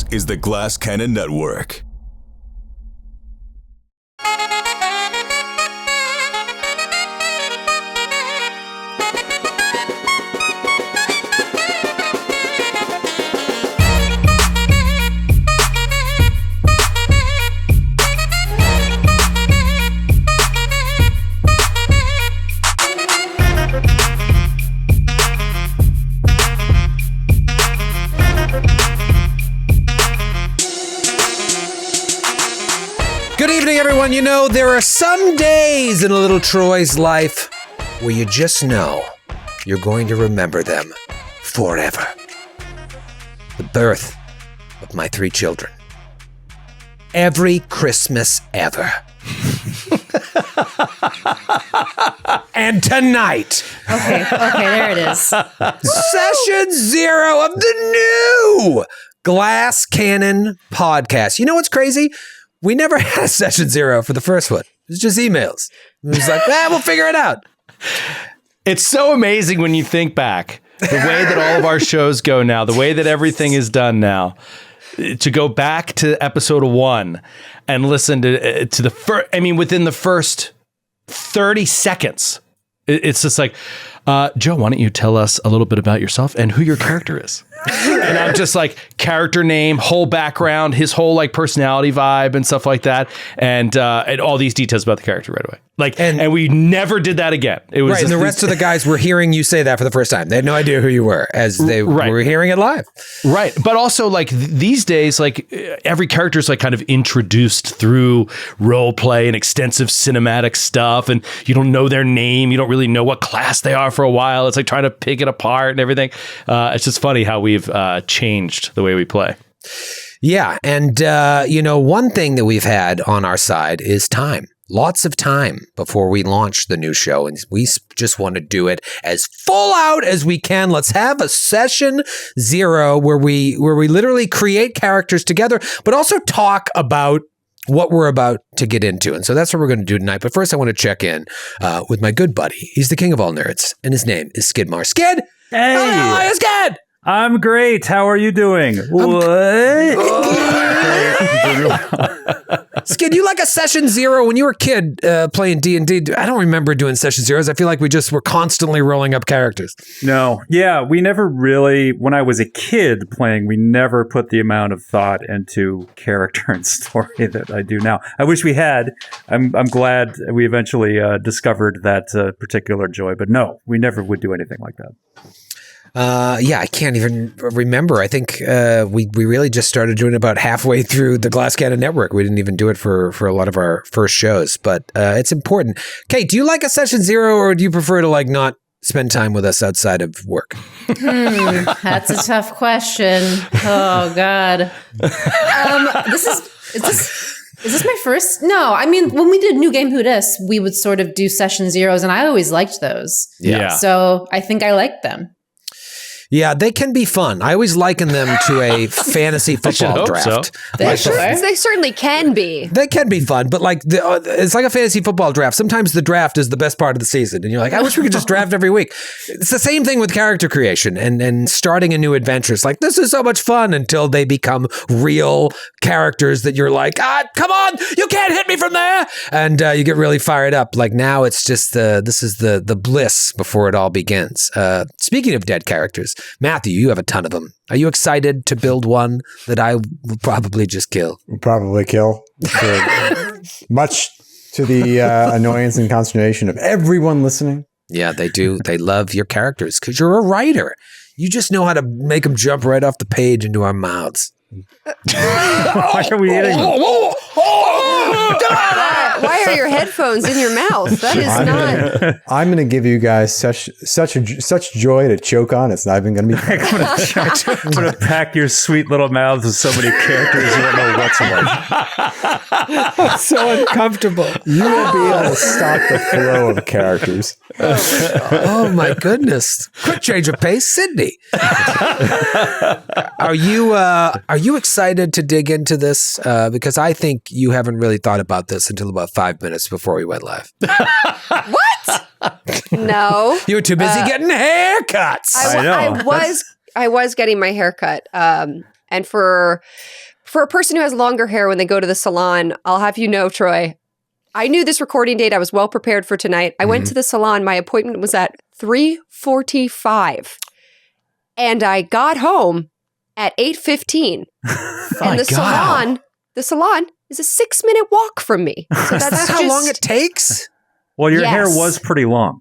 This is the Glass Cannon Network. Good evening, everyone. You know, there are some days in a little Troy's life where you just know you're going to remember them forever. The birth of my 3 children. Every Christmas ever. And tonight. Okay, there it is. Session 0 of the new Glass Cannon podcast. You know what's crazy? We never had a session 0 for the first one. It was just emails. It was like, we'll figure it out. It's so amazing when you think back, the way that all of our shows go now, the way that everything is done now, to go back to episode 1 and listen to the first, within the first 30 seconds, it's just like, Joe, why don't you tell us a little bit about yourself and who your character is? And I'm just like, character name, whole background, his whole like personality vibe and stuff like that. And all these details about the character right away. And we never did that again. It was right. And the rest of the guys were hearing you say that for the first time. They had no idea who you were as they were hearing it live. Right. But also like these days, like every character is like kind of introduced through role play and extensive cinematic stuff. And you don't know their name. You don't really know what class they are for a while. It's like trying to pick it apart and everything. It's just funny how we've changed the way we play. Yeah. And, one thing that we've had on our side is time. Lots of time before we launch the new show. And we just want to do it as full out as we can. Let's have a session 0 where we literally create characters together, but also talk about what we're about to get into. And so that's what we're going to do tonight. But first, I want to check in with my good buddy. He's the king of all nerds, and his name is Skidmar. Skid! Hey! Hi, Skid! I'm great. How are you doing? Skid, you like a session 0 when you were a kid playing D&D? I don't remember doing session 0s. I feel like we just were constantly rolling up characters. No. Yeah, we never really, when I was a kid playing, we never put the amount of thought into character and story that I do now. I wish we had. I'm glad we eventually discovered that particular joy. But no, we never would do anything like that. I can't even remember. I think we really just started doing it about halfway through the Glass Cannon Network. We didn't even do it for a lot of our first shows, but it's important. Kate, do you like a session 0 or do you prefer to like not spend time with us outside of work? That's a tough question. Oh God. Is this my first? No, when we did New Game Who Dis, we would sort of do session 0s, and I always liked those. Yeah. So I think I like them. Yeah, they can be fun. I always liken them to a fantasy football draft. So. They certainly can be. They can be fun, but like it's like a fantasy football draft. Sometimes the draft is the best part of the season, and you're like, I wish we could just draft every week. It's the same thing with character creation and starting a new adventure. It's like, this is so much fun until they become real characters that you're like, come on, you can't hit me from there, and you get really fired up. Like now, it's just this is the bliss before it all begins. Speaking of dead characters, Matthew, you have a ton of them. Are you excited to build one that I will probably just kill? Probably kill. Much to the annoyance and consternation of everyone listening. Yeah, they do. They love your characters because you're a writer. You just know how to make them jump right off the page into our mouths. Why are we eating them? Why are your headphones in your mouth? That is not. I'm going to give you guys such joy to choke on. It's not even going to be. I'm going to pack your sweet little mouths with so many characters you don't know what's like. So uncomfortable. You won't be able to stop the flow of characters. Oh my goodness! Quick change of pace, Sydney. Are you excited to dig into this? Because I think you haven't really thought about this until about 5 minutes before we went live. What? No. You were too busy getting haircuts. I was getting my hair cut. And And for a person who has longer hair when they go to the salon, I'll have you know, Troy, I knew this recording date. I was well prepared for tonight. I went to the salon. My appointment was at 3:45. And I got home at 8:15. And the salon is a 6-minute walk from me. So that's how long it takes? Well, your Yes. hair was pretty long.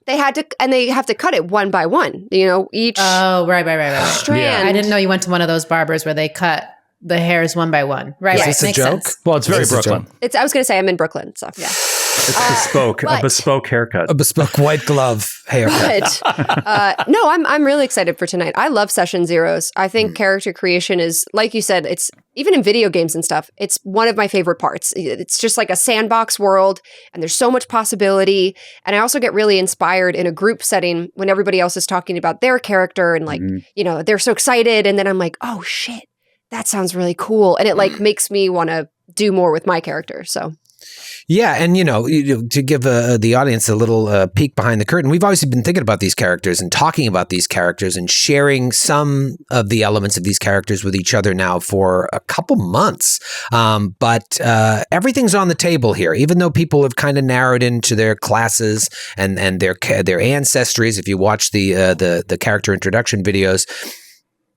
they have to cut it one by one. Each Right. strand. I didn't know you went to one of those barbers where they cut the hairs one by one. Right. Is Right. this a Makes joke? sense. Well, it's very This is a Brooklyn. joke. I was going to say I'm in Brooklyn, so yeah. It's bespoke, a but- bespoke haircut. A bespoke white glove haircut. But no, I'm really excited for tonight. I love session zeros. I think character creation is, like you said, it's even in video games and stuff, it's one of my favorite parts. It's just like a sandbox world and there's so much possibility. And I also get really inspired in a group setting when everybody else is talking about their character and like, they're so excited. And then I'm like, oh shit, that sounds really cool. And it like makes me want to do more with my character. So Yeah, and to give the audience a little peek behind the curtain, we've obviously been thinking about these characters and talking about these characters and sharing some of the elements of these characters with each other now for a couple months. But everything's on the table here, even though people have kind of narrowed into their classes and their ancestries. If you watch the character introduction videos,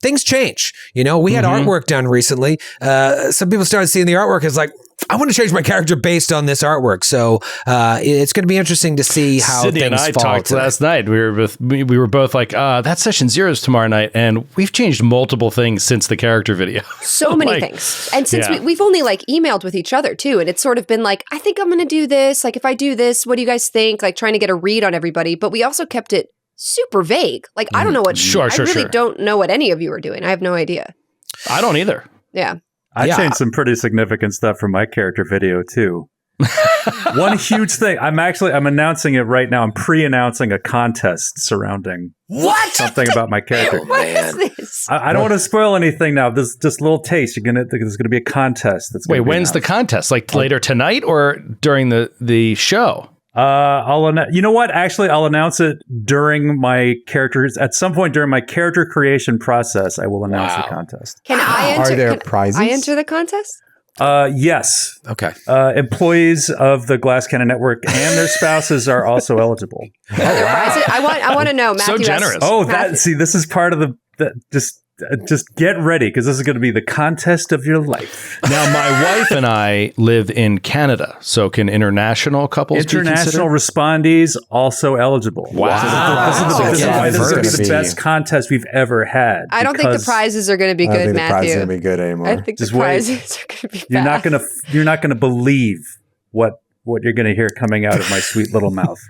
things change. We had artwork done recently. Some people started seeing the artwork as like, I want to change my character based on this artwork. So it's going to be interesting to see how Sydney things and I fall talked today. last night. We were both like, that session 0 is tomorrow night, and we've changed multiple things since the character video. so many things. And since we've only like emailed with each other too, and it's sort of been like, I think I'm going to do this. Like if I do this, what do you guys think? Like trying to get a read on everybody. But we also kept it super vague. Like I don't know what, I really don't know what any of you are doing. I have no idea. I don't either. Yeah. I changed some pretty significant stuff from my character video too. One huge thing. I'm announcing it right now. I'm pre-announcing a contest surrounding something about my character. What is this? I don't want to spoil anything now. There's just a little taste. There's going to be a contest. That's Wait, when's the contest? Like later tonight or during the show? You know what? Actually, I'll announce it during my characters. At some point during my character creation process, I will announce the contest. Can I enter? Are there prizes? I enter the contest? Yes. Okay. Employees of the Glass Cannon Network and their spouses are also eligible. Prizes? I want to know. Matthew So generous. This is part of just get ready because this is going to be the contest of your life. Now, my wife and I live in Canada, so can international couples be International considered? respondees also eligible. Wow. This is why this is going to be the Diverse. best contest we've ever had. I don't think the prizes are going to be I don't good, think the prize is Matthew. going to be good anymore. I think Just the wait. prizes are going to be bad. You're not going to believe what you're going to hear coming out of my sweet little mouth.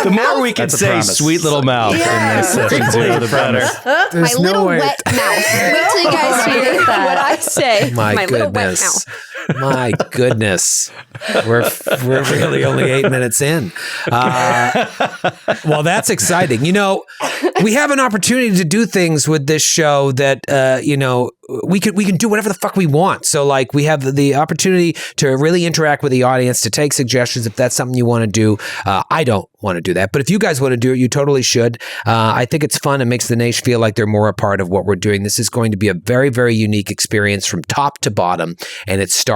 The more we can That's a say promise. sweet little mouth Yeah. in this session 0, the better. My There's no little way- wet mouth. Wait till you guys hear what I say. My little wet goodness. mouth. My goodness. We're really only 8 minutes in. Well, that's exciting. We have an opportunity to do things with this show that, we can do whatever the fuck we want. So like we have the opportunity to really interact with the audience, to take suggestions if that's something you want to do. I don't want to do that, but if you guys want to do it, you totally should. I think it's fun. It makes the Naish feel like they're more a part of what we're doing. This is going to be a very, very unique experience from top to bottom, and it starts,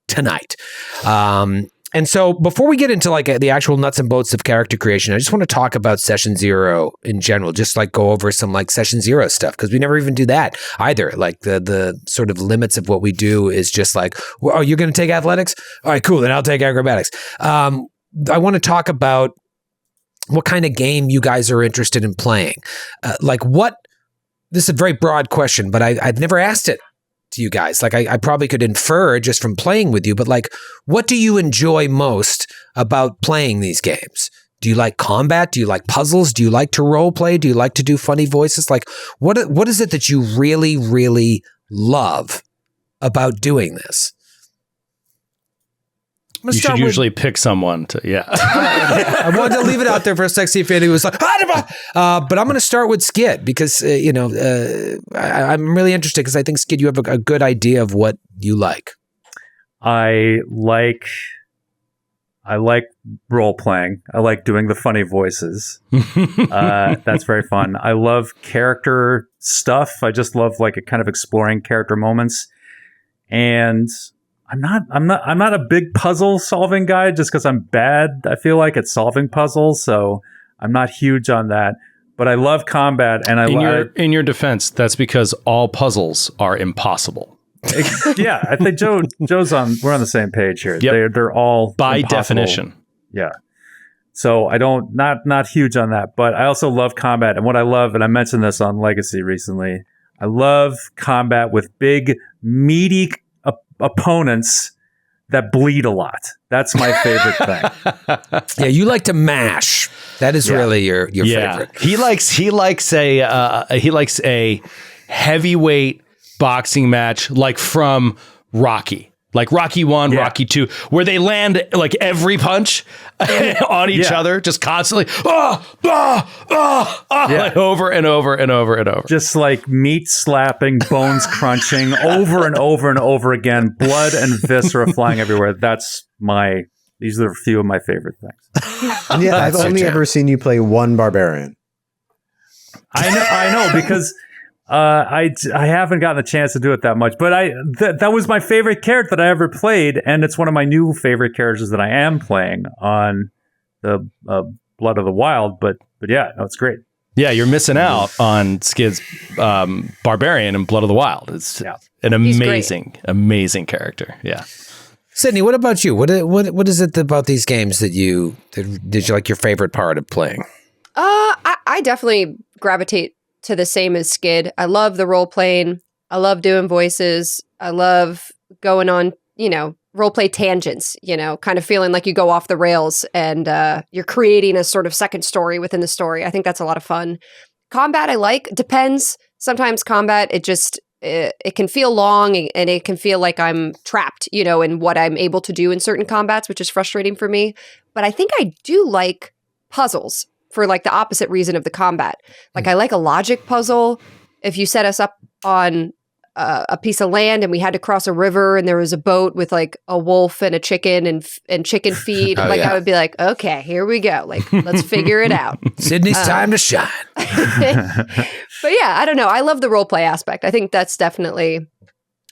tonight. And so before we get into like the actual nuts and bolts of character creation, I just want to talk about session 0 in general, just like go over some like session 0 stuff, because we never even do that either. Like the sort of limits of what we do is just like, oh, you're going to take athletics? All right, cool. Then I'll take acrobatics. I want to talk about what kind of game you guys are interested in playing. This is a very broad question, but I've never asked it to you guys. Like I probably could infer just from playing with you, but like, what do you enjoy most about playing these games? Do you like combat? Do you like puzzles? Do you like to role play? Do you like to do funny voices? Like what is it that you really, really love about doing this? You should usually pick someone to, I wanted to leave it out there for a sec, see if anybody was like, but I'm going to start with Skid because, I'm really interested because I think, Skid, you have a good idea of what you like. I like I like role playing. I like doing the funny voices. That's very fun. I love character stuff. I just love like a kind of exploring character moments. And I'm not a big puzzle solving guy just because I'm bad. I feel like at solving puzzles, so I'm not huge on that. But I love combat, and in your defense, that's because all puzzles are impossible. Yeah, I think Joe's on. We're on the same page here. Yep. They're all by impossible. definition. Yeah. So I don't not huge on that, but I also love combat. And what I love, and I mentioned this on Legacy recently, I love combat with big, meaty opponents that bleed a lot. That's my favorite thing. Yeah, you like to mash. That is really your favorite. He likes a heavyweight boxing match like from Rocky. Like Rocky 1, Rocky 2, where they land like every punch on each other, just constantly, like over and over and over and over. Just like meat slapping, bones crunching, over and over and over again, blood and viscera flying everywhere. These are a few of my favorite things. And yeah, I've only ever seen you play one barbarian. I know because I haven't gotten a chance to do it that much, but that was my favorite character that I ever played, and it's one of my new favorite characters that I am playing on the Blood of the Wild. But yeah, no, it's great. Yeah, you're missing out on Skid's Barbarian and Blood of the Wild. It's an amazing character. Yeah. Sydney, what about you? What is it about these games that did you like your favorite part of playing? I definitely gravitate to the same as Skid. I love the role playing. I love doing voices. I love going on, role play tangents, kind of feeling like you go off the rails and you're creating a sort of second story within the story. I think that's a lot of fun. Combat, I like. Depends. Sometimes combat, it can feel long and it can feel like I'm trapped, in what I'm able to do in certain combats, which is frustrating for me. But I think I do like puzzles for like the opposite reason of the combat. Like I like a logic puzzle. If you set us up on a piece of land and we had to cross a river and there was a boat with like a wolf and a chicken and chicken feed, I would be like, okay, here we go. Like, let's figure it out. Sydney's time to shine. But yeah, I don't know. I love the role play aspect. I think that's definitely,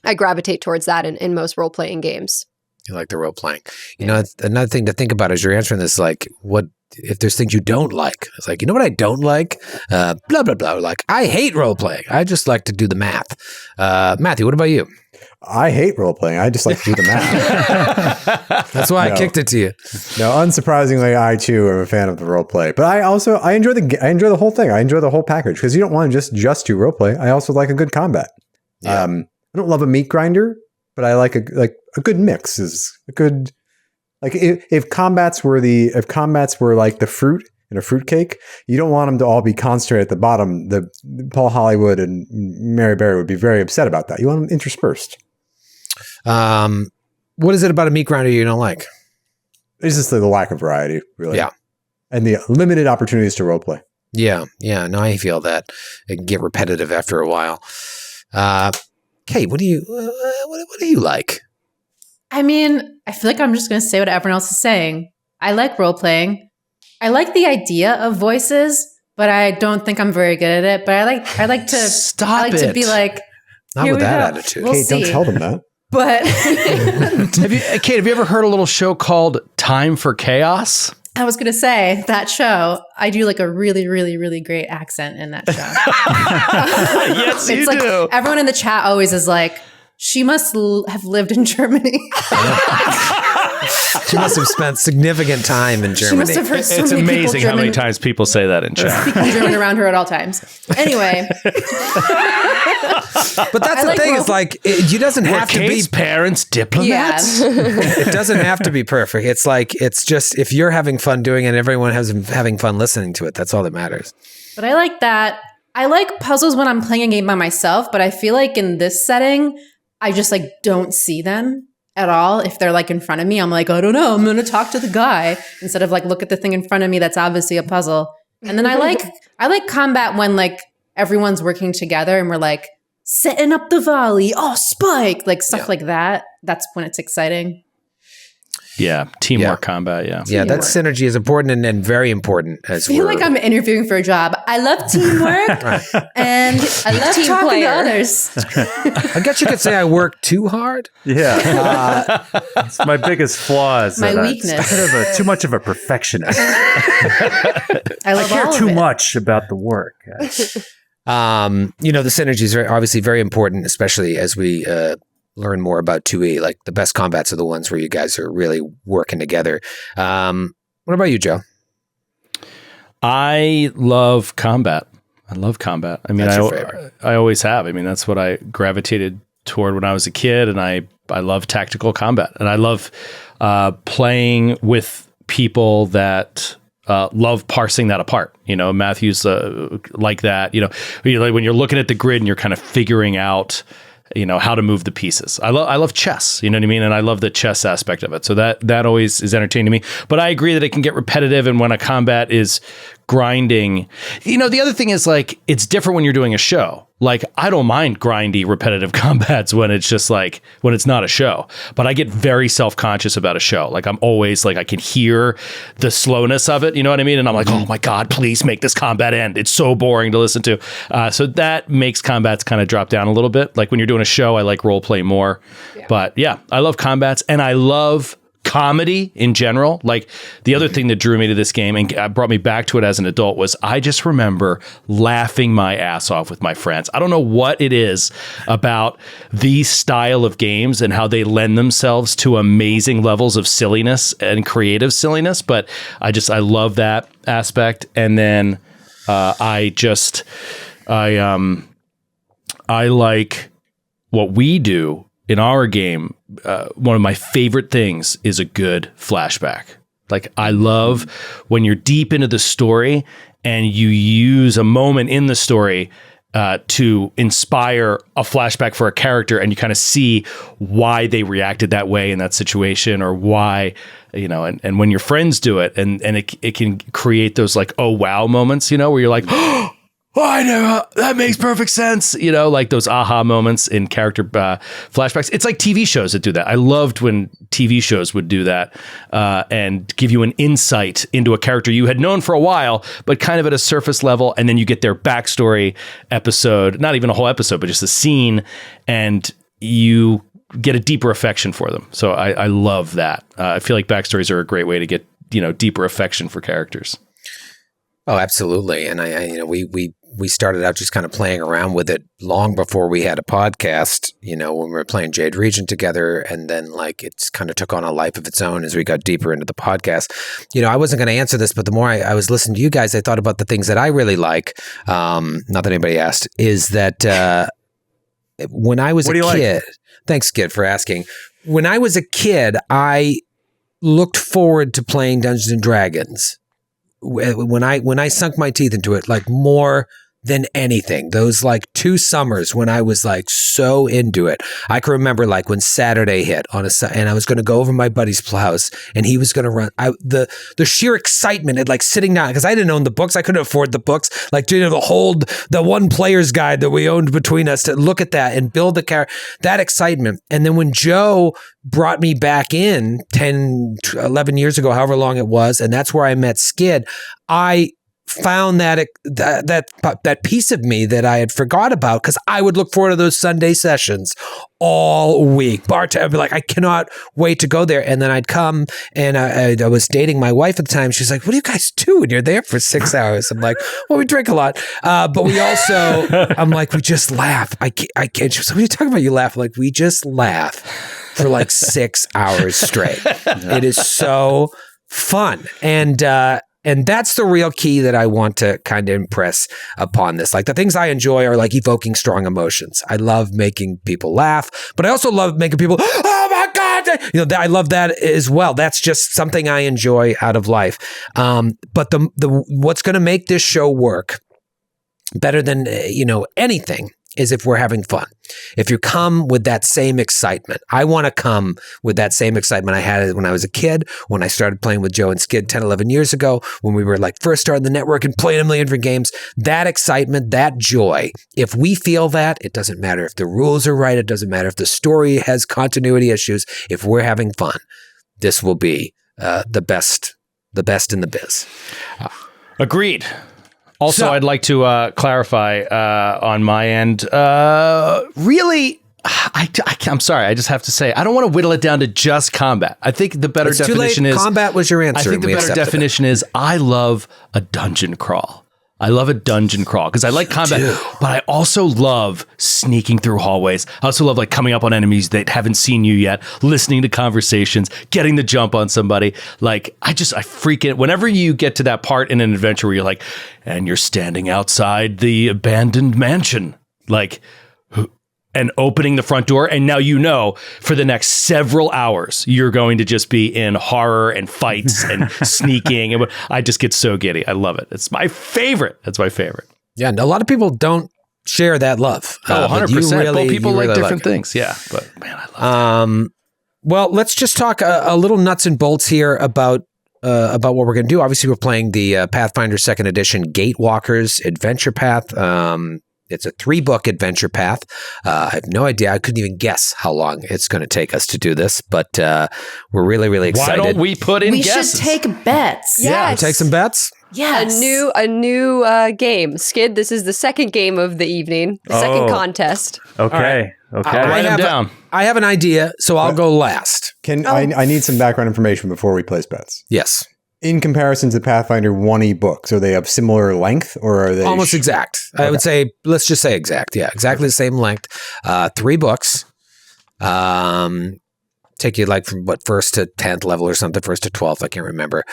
I gravitate towards that in most role playing games. You like the role playing. Another thing to think about as you're answering this, like, what if there's things you don't like? It's like, what I don't like? Blah, blah, blah. Like, I hate role playing. I just like to do the math. Matthew, what about you? I hate role playing. I just like to do the math. That's why I kicked it to you. No, unsurprisingly, I too am a fan of the role play. But I enjoy the whole thing. I enjoy the whole package because you don't want to just do role play. I also like a good combat. Yeah. I don't love a meat grinder, but I like a good mix is a good. Like if combats were like the fruit in a fruitcake, you don't want them to all be concentrated at the bottom. The Paul Hollywood and Mary Berry would be very upset about that. You want them interspersed. What is it about a meat grinder you don't like? It's just the lack of variety, really. Yeah. And the limited opportunities to roleplay. Yeah. No, I feel that. It can get repetitive after a while. Kate, what do you like? I mean, I feel like I'm just going to say what everyone else is saying. I like role playing. I like the idea of voices, but I don't think I'm very good at it. But I like to to be like, not with that attitude. We'll Kate, see. don't tell them that. But Kate, have you ever heard a little show called Time for Chaos? I was going to say that show, I do like a really, really, really great accent in that show. Yes, you like, do. Everyone in the chat always is like, she must have lived in Germany. She must have spent significant time in Germany. She must have heard so It's many amazing people how many times people say that in chat. speaking German around her at all times. Anyway. But that's the thing. It's like, it doesn't have to be. Kate's parents diplomats? It doesn't have to be perfect. It's like, it's just, if you're having fun doing it and everyone has having fun listening to it, that's all that matters. But I like that. I like puzzles when I'm playing a game by myself, but I feel like in this setting, I just like don't see them at all. If they're like in front of me, I'm like, I don't know, I'm going to talk to the guy instead of like look at the thing in front of me that's obviously a puzzle. And then I like combat when like everyone's working together and we're like setting up the volley, spike, like stuff like that. That's when it's exciting. teamwork combat. Yeah, that synergy is important and very important as well. I feel like I'm interviewing for a job. I love teamwork and I love Team talking player. to others. I guess you could say I work too hard. Yeah. It's my biggest flaw is My that weakness. I'm kind of too much of a perfectionist. I I love care all too of it. much about the work. The synergy is obviously very important, especially as we learn more about 2E. Like the best combats are the ones where you guys are really working together. What about you, Joe? I love combat. I love combat. I mean, That's your favorite. I always have. I mean, that's what I gravitated toward when I was a kid, and I love tactical combat, and I love playing with people that love parsing that apart. Matthew's like that. When you're looking at the grid and you're kind of figuring out, how to move the pieces. I love chess, you know what I mean? And I love the chess aspect of it. So that always is entertaining to me. But I agree that it can get repetitive, and when a combat is grinding, the other thing is like, it's different when you're doing a show. Like, I don't mind grindy, repetitive combats when it's just like, when it's not a show. But I get very self-conscious about a show. Like, I'm always like, I can hear the slowness of it, you know what I mean? And I'm like, oh my God, please make this combat end. It's so boring to listen to. So that makes combats kind of drop down a little bit. Like when you're doing a show, I like role play more. Yeah. But yeah, I love combats, and I love comedy in general. Like the other thing that drew me to this game and brought me back to it as an adult was I just remember laughing my ass off with my friends. I don't know what it is about these style of games and how they lend themselves to amazing levels of silliness and creative silliness, but I love that aspect. And then I like what we do in our game. One of my favorite things is a good flashback. Like, I love when you're deep into the story and you use a moment in the story to inspire a flashback for a character, and you kind of see why they reacted that way in that situation, or why, and when your friends do it, and it can create those like, oh wow moments, where you're like, oh, I know, that makes perfect sense. Like those aha moments in character flashbacks. It's like TV shows that do that. I loved when TV shows would do that and give you an insight into a character you had known for a while, but kind of at a surface level. And then you get their backstory episode, not even a whole episode, but just a scene, and you get a deeper affection for them. So I love that. I feel like backstories are a great way to get, deeper affection for characters. Oh, absolutely. And we started out just kind of playing around with it long before we had a podcast, when we were playing Jade Regent together. And then like it's kind of took on a life of its own as we got deeper into the podcast. I wasn't going to answer this, but the more I was listening to you guys, I thought about the things that I really like. Not that anybody asked, is that when I was a kid, thanks, Skid, for asking. When I was a kid, I looked forward to playing Dungeons and Dragons. When I sunk my teeth into it, like more than anything, those like 2 summers when I was like so into it, I can remember like when Saturday hit and I was going to go over my buddy's house and he was going to run. The sheer excitement at like sitting down, because I didn't own the books, I couldn't afford the books, like the one player's guide that we owned between us, to look at that and build the character, that excitement. And then when Joe brought me back in 10, 11 years ago, however long it was, and that's where I met Skid, I found that piece of me that I had forgot about, because I would look forward to those Sunday sessions all week. I'd be like, I cannot wait to go there. And then I'd come, and I was dating my wife at the time. She's like, what do you guys do when you're there for 6 hours? I'm like, well, we drink a lot. But we also, I'm like, we just laugh. I can't. She was like, what are you talking about? You laugh? I'm like, we just laugh for like 6 hours straight. It is so fun. And that's the real key that I want to kind of impress upon this. Like the things I enjoy are like evoking strong emotions. I love making people laugh, but I also love making people, oh my God, I love that as well. That's just something I enjoy out of life. But the what's going to make this show work better than, anything is if we're having fun. If you come with that same excitement, I want to come with that same excitement I had when I was a kid, when I started playing with Joe and Skid 10, 11 years ago, when we were like first starting the network and playing a million different games. That excitement, that joy, if we feel that, it doesn't matter if the rules are right. It doesn't matter if the story has continuity issues. If we're having fun, this will be the best in the biz. Agreed. Also, So- I'd like to clarify on my end. Really, I'm sorry. I just have to say, I don't want to whittle it down to just combat. I think the better It's too definition late. is Combat was your answer. I think and the we better accepted it. definition is I love a dungeon crawl. I love a dungeon crawl because I like combat, but I also love sneaking through hallways. I also love like coming up on enemies that haven't seen you yet, listening to conversations, getting the jump on somebody. Like I freak it. Whenever you get to that part in an adventure where you're like, and you're standing outside the abandoned mansion, like, and opening the front door, and now you know for the next several hours you're going to just be in horror and fights and sneaking, and I just get so giddy. I love it. It's my favorite. That's my favorite. Yeah, and a lot of people don't share that love. Oh, but 100%. you Well, people you like really different it. things. Yeah, but man, I love it. Well, let's just talk a little nuts and bolts here about what we're going to do. Obviously, we're playing the Pathfinder 2nd Edition Gatewalkers Adventure Path. It's a 3-book adventure path. I have no idea. I couldn't even guess how long it's going to take us to do this, but we're really, really excited. Why don't we put in We guesses? should take bets. Yes. Take some bets? Yes. A new game. Skid, this is the second game of the evening, the second contest. Okay. Okay. Write them down. I have an idea, so I'll go last. I need some background information before we place bets. Yes. In comparison to Pathfinder 1E books, are they of similar length or are they Almost exact. I would say, let's just say exact. Yeah, exactly the same length. 3 books. Take you like from first to 10th level or something, first to 12th. I can't remember.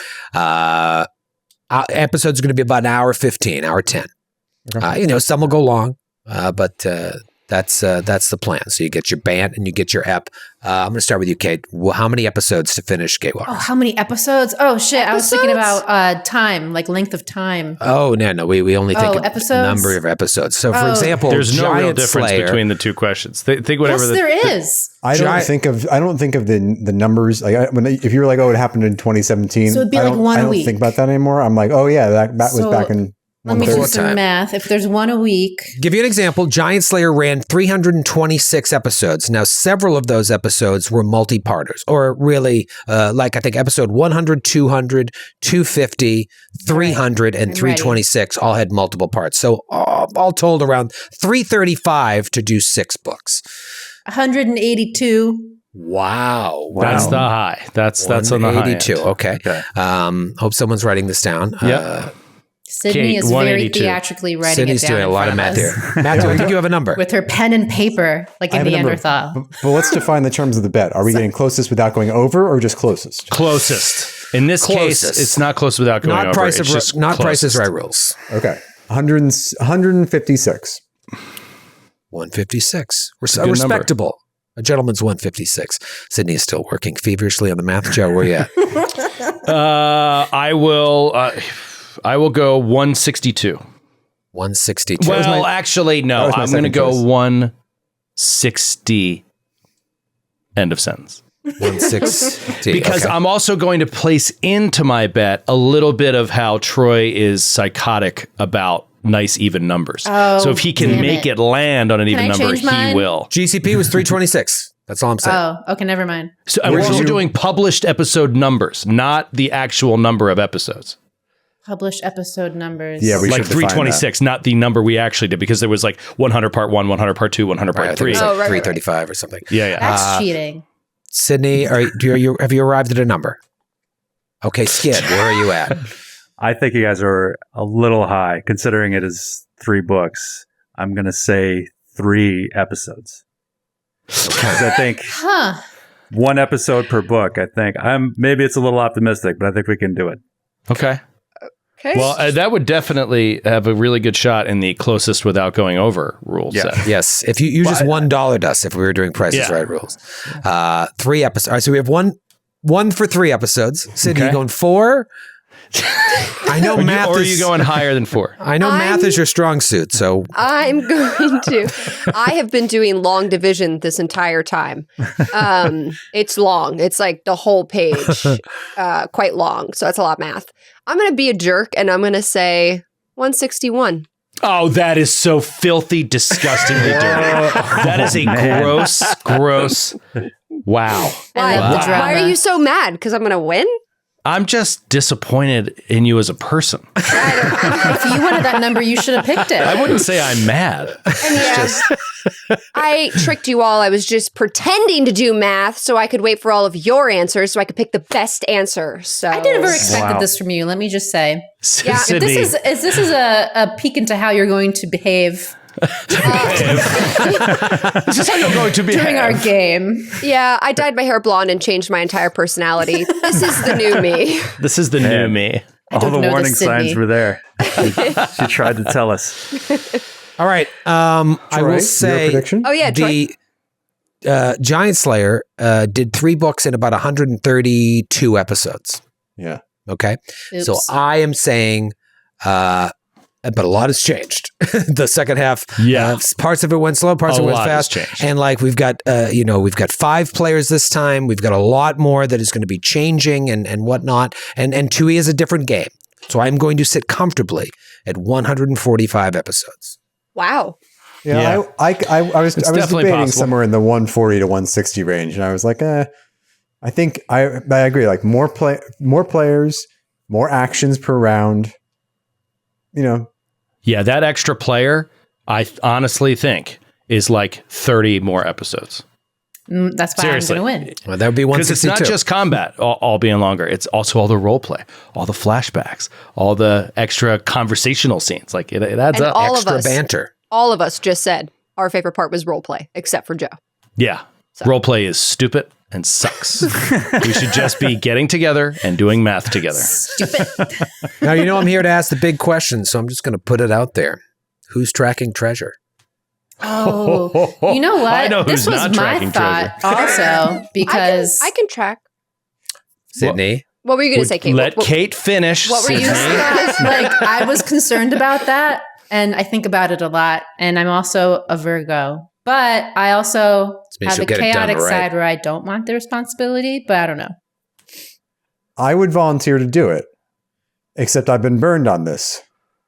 Episodes are going to be about an hour 15, hour 10. Okay. Some will go long, but that's the plan. So you get your band and you get your ep. I'm going to start with you, Kate. Well, how many episodes to finish Gatewalkers? Oh, how many episodes? Oh, shit. I was thinking about time, like length of time. Oh, no. We only think of episodes? number of episodes. So, for example, There's no real Giant difference Slayer, between the two questions. Think whatever. Yes, there is. I don't think of the numbers. Like if you were like, oh, it happened in 2017. So it'd be I like don't, one I a don't week. think about that anymore. I'm like, oh yeah, that was So, back in. Let me do 1/3. some math. If there's one a week, give you an example. Giant Slayer ran 326 episodes. Now, several of those episodes were multi-parters, or really, like I think episode 100, 200, 250, 300, and 326 all had multiple parts. So all told, around 335 to do 6 books. 182. Wow. That's the high. That's on the high end. 182. Okay. Hope someone's writing this down. Yep. Sydney Kate, is very 182. theatrically writing Sydney's it down. doing a in lot of front math us. here. Matthew, I think you have a number. With her pen and paper, like I in have a number. Neanderthal. But let's define the terms of the bet. Are we getting closest without going over, or just closest? Closest. In this case, Closest. it's not close without going Not over. price It's of just not Price is closest. Right rules. Okay, 156. 156. a good number. Respectable. A gentleman's 156. Sydney is still working feverishly on the math. Joe, where you at? I will go 162. 162. Well, actually, no. my I'm going to second go choice. 160. End of sentence. 160. Because okay. I'm also going to place into my bet a little bit of how Troy is psychotic about nice even numbers. Oh, so if he can damn make it. it land on an even I number, change he mine? will. GCP was 326. That's all I'm saying. Oh, okay, never mind. So we're also doing published episode numbers, not the actual number of episodes. Published episode numbers. Yeah, we Like should define 326, not the number we actually did, because there was like 100 part 1, 100 part 2, 100 Right, I part think it 3. was Oh, like right, 335 or something. Yeah. That's cheating. Sydney, have you arrived at a number? Okay, Skid, where are you at? I think you guys are a little high, considering it is 3 books. I'm going to say 3 episodes. Because I think Huh. 1 episode per book. I think maybe it's a little optimistic, but I think we can do it. Okay. Okay. Well, that would definitely have a really good shot in the closest without going over rule set. Yes, if you just $1 us if we were doing Price is Yeah. Right rules. 3 episodes. All right, so we have one for 3 episodes. Sydney, you going 4? I know math Or are is. you going higher than 4? I know math is your strong suit, so I'm going to. I have been doing long division this entire time. It's long. It's like the whole page, quite long. So that's a lot of math. I'm going to be a jerk and I'm going to say 161. Oh, that is so filthy, disgustingly dirty. That is a gross Wow. Why? love the drama. Why are you so mad? Because I'm going to win? I'm just disappointed in you as a person. If you wanted that number, you should have picked it. I wouldn't say I'm mad. I tricked you all. I was just pretending to do math so I could wait for all of your answers so I could pick the best answer. So I never expected this from you. Let me just say, Sydney. this is a peek into how you're going to behave This is how you're going to behave. during our game. yeah, I dyed my hair blonde and changed my entire personality. This is the new me. This is the new me. All don't the know warning this, Sydney. signs were there. She tried to tell us. All right. I Troy, will your say prediction? Oh, yeah, Troy. the Giant Slayer did 3 books in about 132 episodes. Yeah. Okay. Oops. So I am saying, but a lot has changed. The second half, parts of it went slow, parts A of it went lot has fast. changed. And like we've got, we've got 5 players this time. We've got a lot more that is going to be changing and whatnot. And 2E is a different game. So I'm going to sit comfortably at 145 episodes. Wow. Yeah, I was definitely debating possible. somewhere in the 140 to 160 range, and I was like, I think I agree. Like more players, more actions per round. Yeah, that extra player, I honestly think, is like 30 more episodes. That's why Seriously. I'm going to win. Well, that would be Because it's 162. not just combat all being longer. It's also all the role play, all the flashbacks, all the extra conversational scenes. Like it adds And up. all of extra us, banter. all of us just said our favorite part was roleplay, except for Joe. Yeah. Role play is stupid and sucks. We should just be getting together and doing math together. Stupid. Now, I'm here to ask the big question, so I'm just going to put it out there. Who's tracking treasure? Oh, you know what? I know this who's was not my tracking thought also because I can track. Sydney? What were you going to say, Kate? Let What- Kate finish. what were you Sydney. like I was concerned about that, and I think about it a lot. And I'm also a Virgo, but I also means have you'll the get it done chaotic right. side where I don't want the responsibility. But I don't know. I would volunteer to do it, except I've been burned on this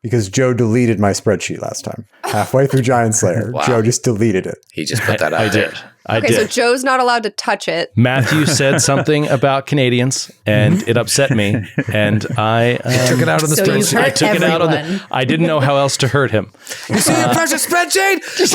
because Joe deleted my spreadsheet last time. Halfway through Giant Slayer, Wow. Joe just deleted it. He just put that out I there. did. I Okay, did. so Joe's not allowed to touch it. Matthew said something about Canadians, and it upset me. And I Took it out on the So you spreadsheet. hurt I took it out on everyone. I didn't know how else to hurt him. You see your precious spreadsheet? It's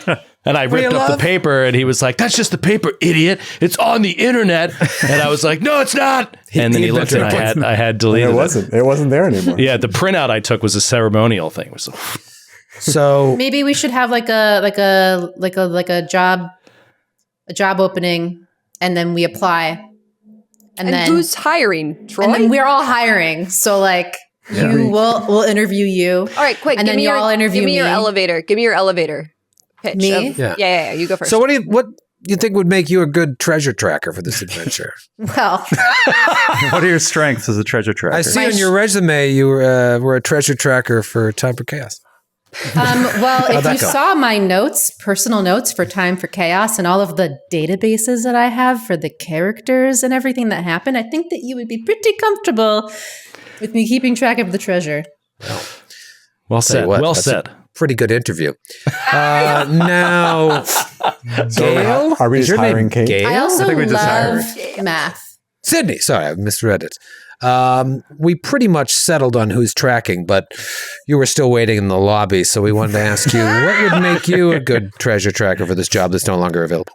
gone! And I ripped up love? the paper, and he was like, "That's just the paper, idiot. It's on the internet." And I was like, "No, it's not." And then he looked, and I had deleted it. It wasn't there anymore. Yeah, the printout I took was a ceremonial thing. It was So Maybe we should have like a job opening, and then we apply, and then who's hiring? Troy? and then we're all hiring. So like we'll interview you. all right, quick. and give then me you your, all interview give me your me. elevator. Give me your elevator pitch. Me? of- Yeah. yeah. You go first. what do you think would make you a good treasure tracker for this adventure? Well, What are your strengths as a treasure tracker? I see on your resume you were a treasure tracker for Time for Chaos. well, if that you go? saw my notes, personal notes for Time for Chaos, and all of the databases that I have for the characters and everything that happened, I think that you would be pretty comfortable with me keeping track of the treasure. well Tell said. you what, Well that's said. a pretty good interview. Now, Gail? Are we Is just your name hiring Kate? I Gail? also think we just love math. Sydney. Sorry, I misread it. We pretty much settled on who's tracking, but you were still waiting in the lobby, so we wanted to ask you what would make you a good treasure tracker for this job that's no longer available.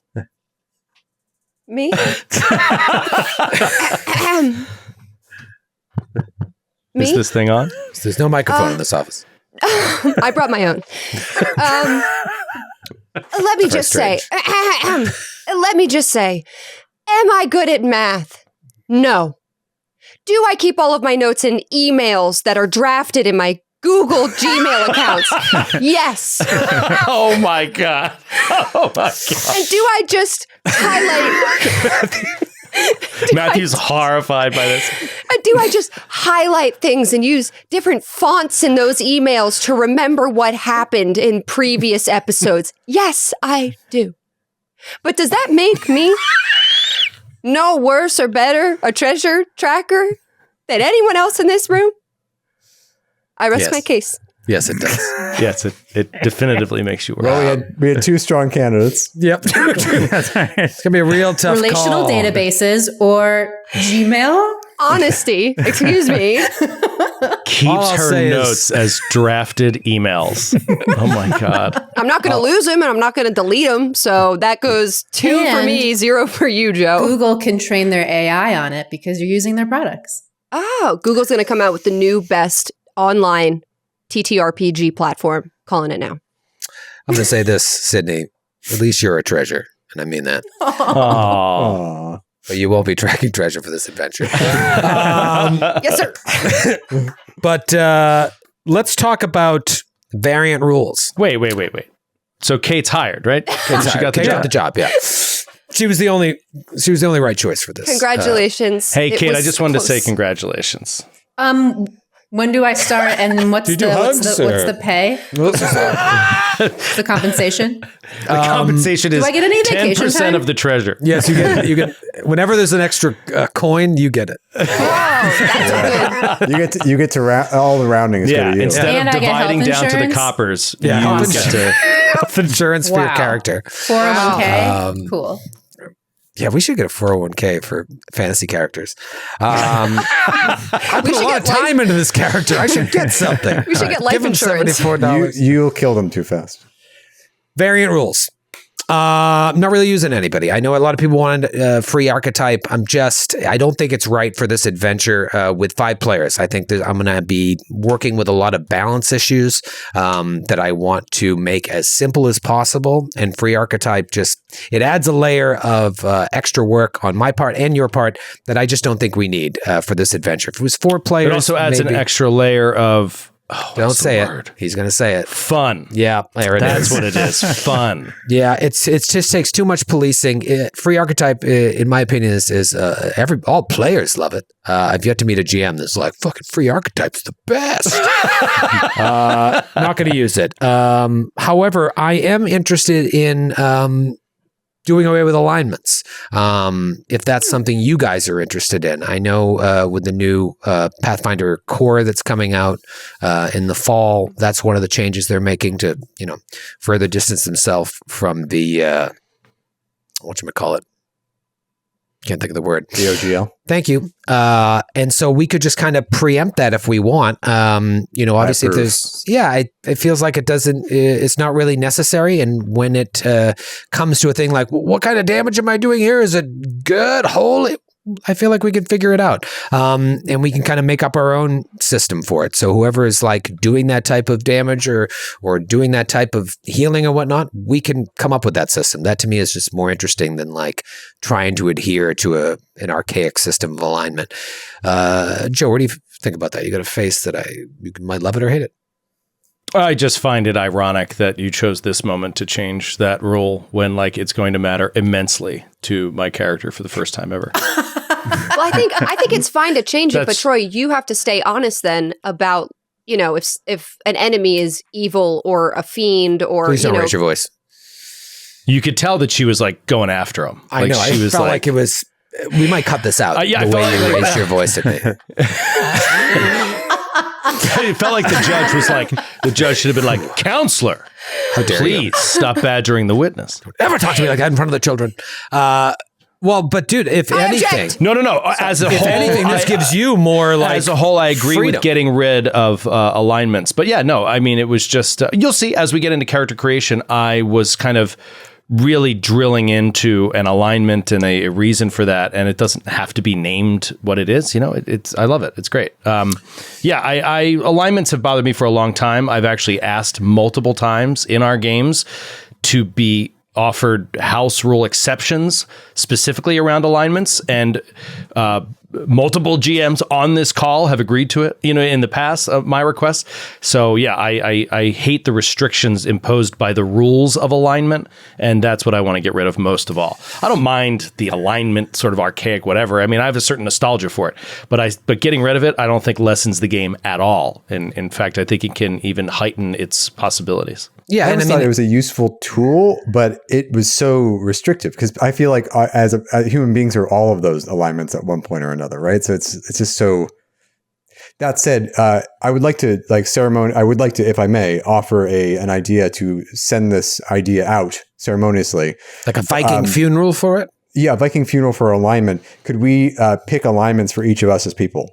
me? Me? Is this thing on? There's no microphone in this office. I brought my own. Let me just say, let me just say, am I good at math? No. Do I keep all of my notes in emails that are drafted in my Google Gmail accounts? Yes. Oh my god! Oh my god! And do I just highlight? Matthew's horrified by this. And do I just highlight things and use different fonts in those emails to remember what happened in previous episodes? Yes, I do. But does that make me no worse or better a treasure tracker than anyone else in this room? I rest Yes. my case. Yes, it does. Yes, it definitively makes you work. Well, we had two strong candidates. Yep. It's going to be a real tough Relational call. databases or Gmail. Honesty. Excuse me. All Keeps I'll her say is- notes as drafted emails. Oh my God. I'm not going to lose them and I'm not going to delete them. So that goes 2 for And- me, 0 for you, Joe. Google can train their AI on it because you're using their products. Oh, Google's going to come out with the new best online TTRPG platform. Calling it now. I'm going to say this, Sydney. At least you're a treasure. And I mean that. Oh. Aw. But you won't be tracking treasure for this adventure. Yes, sir. But let's talk about variant rules. Wait. So Kate's hired, right? She got the job. Yeah. She was the only right choice for this. Congratulations. Hey, It Kate, I was just wanted to say close. congratulations. When do I start and what's Do you do the hugs, what's or- the pay? The compensation? The compensation is do I get any vacation 10% time? of the treasure. Yes, you get whenever there's an extra coin, you get it. Oh, that's good. You get to all the rounding is Yeah, go to you. instead And of I get dividing health down to the insurance? coppers, Yeah, you health get to. Health insurance for your Wow. character. 401k? Cool. Yeah, we should get a 401k for fantasy characters. I put a should lot of get time into this character. I should get something. We should get life Give him insurance. $74. You'll kill them too fast. Variant rules. I'm not really using anybody. I know a lot of people wanted free archetype. I don't think it's right for this adventure with 5 players. I think that I'm going to be working with a lot of balance issues that I want to make as simple as possible. And free archetype it adds a layer of extra work on my part and your part that I just don't think we need for this adventure. If it was 4 players, It also adds maybe. an extra layer of. Don't what's the say word? it. He's going to say it. Fun. Yeah, there it is. That's what it is. Fun. Yeah, it just takes too much policing. Free archetype, in my opinion, is all players love it. I've yet to meet a GM that's like, fucking free archetype's the best. Not going to use it. However, I am interested in doing away with alignments. If that's something you guys are interested in. I know with the new Pathfinder core that's coming out in the fall, that's one of the changes they're making to, further distance themselves from the, whatchamacallit? Can't think of the word. The OGL. Thank you. And so we could just kind of preempt that if we want. Obviously if there's, it feels like it's not really necessary. And when it comes to a thing like, what kind of damage am I doing here? Is it good? Holy, I feel like we can figure it out. And we can kind of make up our own system for it. So whoever is like doing that type of damage or doing that type of healing or whatnot, we can come up with that system. That to me is just more interesting than like trying to adhere to an archaic system of alignment. Joe, what do you think about that? You got a face that you might love it or hate it. I just find it ironic that you chose this moment to change that rule when it's going to matter immensely to my character for the first time ever. Well, I think it's fine to change it, but Troy, you have to stay honest then about, if an enemy is evil or a fiend or Please don't raise your voice. You could tell that she was going after him. I know. She I was felt like it was. We might cut this out. Yeah, I the felt way you like- raised your voice at me. It felt like the judge should have been like, counselor, How dare you? please stop badgering the witness. Ever talk to me like that in front of the children? Well, but dude, if anything, No. As a if whole, anything, this gives you more like as a whole, I agree freedom. with getting rid of alignments. But yeah, no, I mean, it was just, you'll see as we get into character creation, I was kind of really drilling into an alignment and a reason for that. And it doesn't have to be named what it is. I love it. It's great. Alignments have bothered me for a long time. I've actually asked multiple times in our games to be offered house rule exceptions specifically around alignments, and multiple GMs on this call have agreed to it, in the past of my requests. So yeah, I hate the restrictions imposed by the rules of alignment, and that's what I want to get rid of most of all. I don't mind the alignment sort of archaic, whatever. I mean, I have a certain nostalgia for it, but getting rid of it, I don't think lessens the game at all. And in fact, I think it can even heighten its possibilities. Yeah, I always thought it was a useful tool, but it was so restrictive because I feel like as human beings are all of those alignments at one point or another, right? So it's just so That said, I would like to if I may, offer an idea to send this idea out ceremoniously. Like a Viking funeral for it? Yeah, Viking funeral for alignment. Could we pick alignments for each of us as people?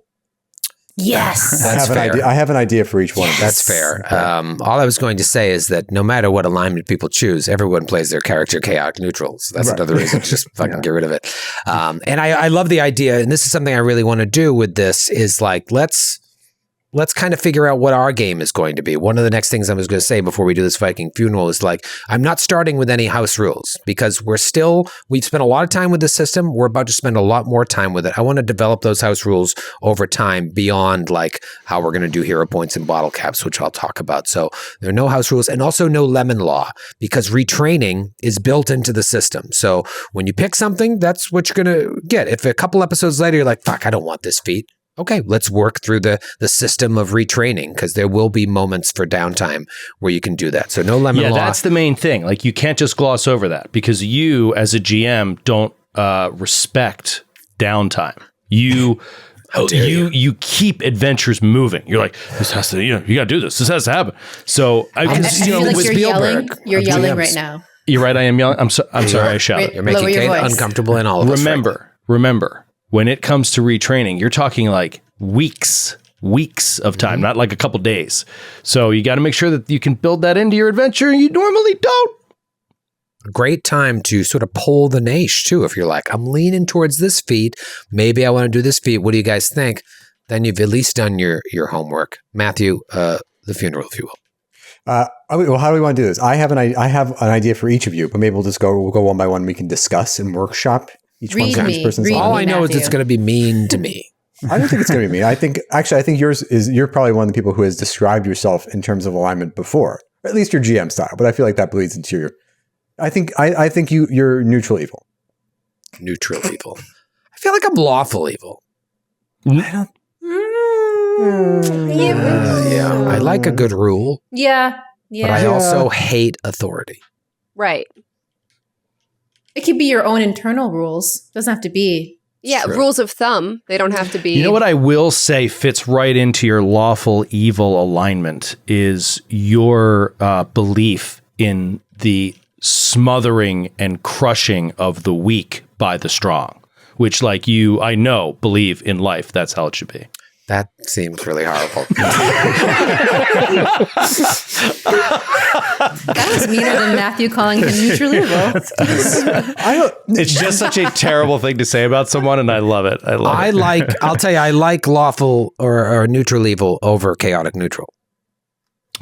Yes. That's fair. I have an idea for each one. That's fair. All I was going to say is that no matter what alignment people choose, everyone plays their character chaotic neutral. So that's another reason to just fucking get rid of it. And I love the idea, and this is something I really want to do with this, is like, let's kind of figure out what our game is going to be. One of the next things I was going to say before we do this Viking funeral is like, I'm not starting with any house rules because we've spent a lot of time with the system. We're about to spend a lot more time with it. I want to develop those house rules over time beyond like how we're going to do hero points and bottle caps, which I'll talk about. So there are no house rules and also no lemon law because retraining is built into the system. So when you pick something, that's what you're going to get. If a couple episodes later, you're like, fuck, I don't want this feat. Okay, let's work through the system of retraining because there will be moments for downtime where you can do that. So no lemon law. Yeah, that's the main thing. Like you can't just gloss over that because you as a GM don't respect downtime. You keep adventures moving. You're like, this has to, you got to do this. This has to happen. So I feel like with you're Spielberg, yelling. You're yelling right now. You're right. I am yelling. I'm sorry. I shouted. You're making Kate uncomfortable and all of us. Remember. When it comes to retraining, you're talking like weeks of time, not like a couple days. So you got to make sure that you can build that into your adventure. You normally don't. A great time to sort of pull the Naish too. If you're like, I'm leaning towards this feat, maybe I want to do this feat. What do you guys think? Then you've at least done your homework. Matthew, the funeral, if you will. Well, how do we want to do this? I have an idea for each of you, but maybe we'll go one by one. We can discuss and workshop each person's. All I know is it's going to be mean to me. I don't think it's going to be mean. I think you're probably one of the people who has described yourself in terms of alignment before, or at least your GM style. But I feel like that bleeds into your. I think you're neutral evil. Neutral evil. I feel like I'm lawful evil. I don't. Yeah, I like a good rule. Yeah. But I also hate authority. Right. It could be your own internal rules. Doesn't have to be. Yeah, True. Rules of thumb. They don't have to be. You know what I will say fits right into your lawful evil alignment is your belief in the smothering and crushing of the weak by the strong, which I know, believe in life. That's how it should be. That seems really horrible. That was meaner than Matthew calling him neutral evil. It's just such a terrible thing to say about someone, and I love it. I'll tell you, I like lawful or neutral evil over chaotic neutral.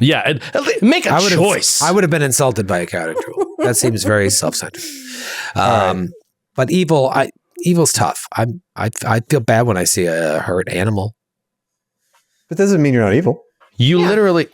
Yeah, make a choice. I would have been insulted by a chaotic neutral. That seems very self-centered. But evil's tough. I feel bad when I see a hurt animal. But that doesn't mean you're not evil. You literally,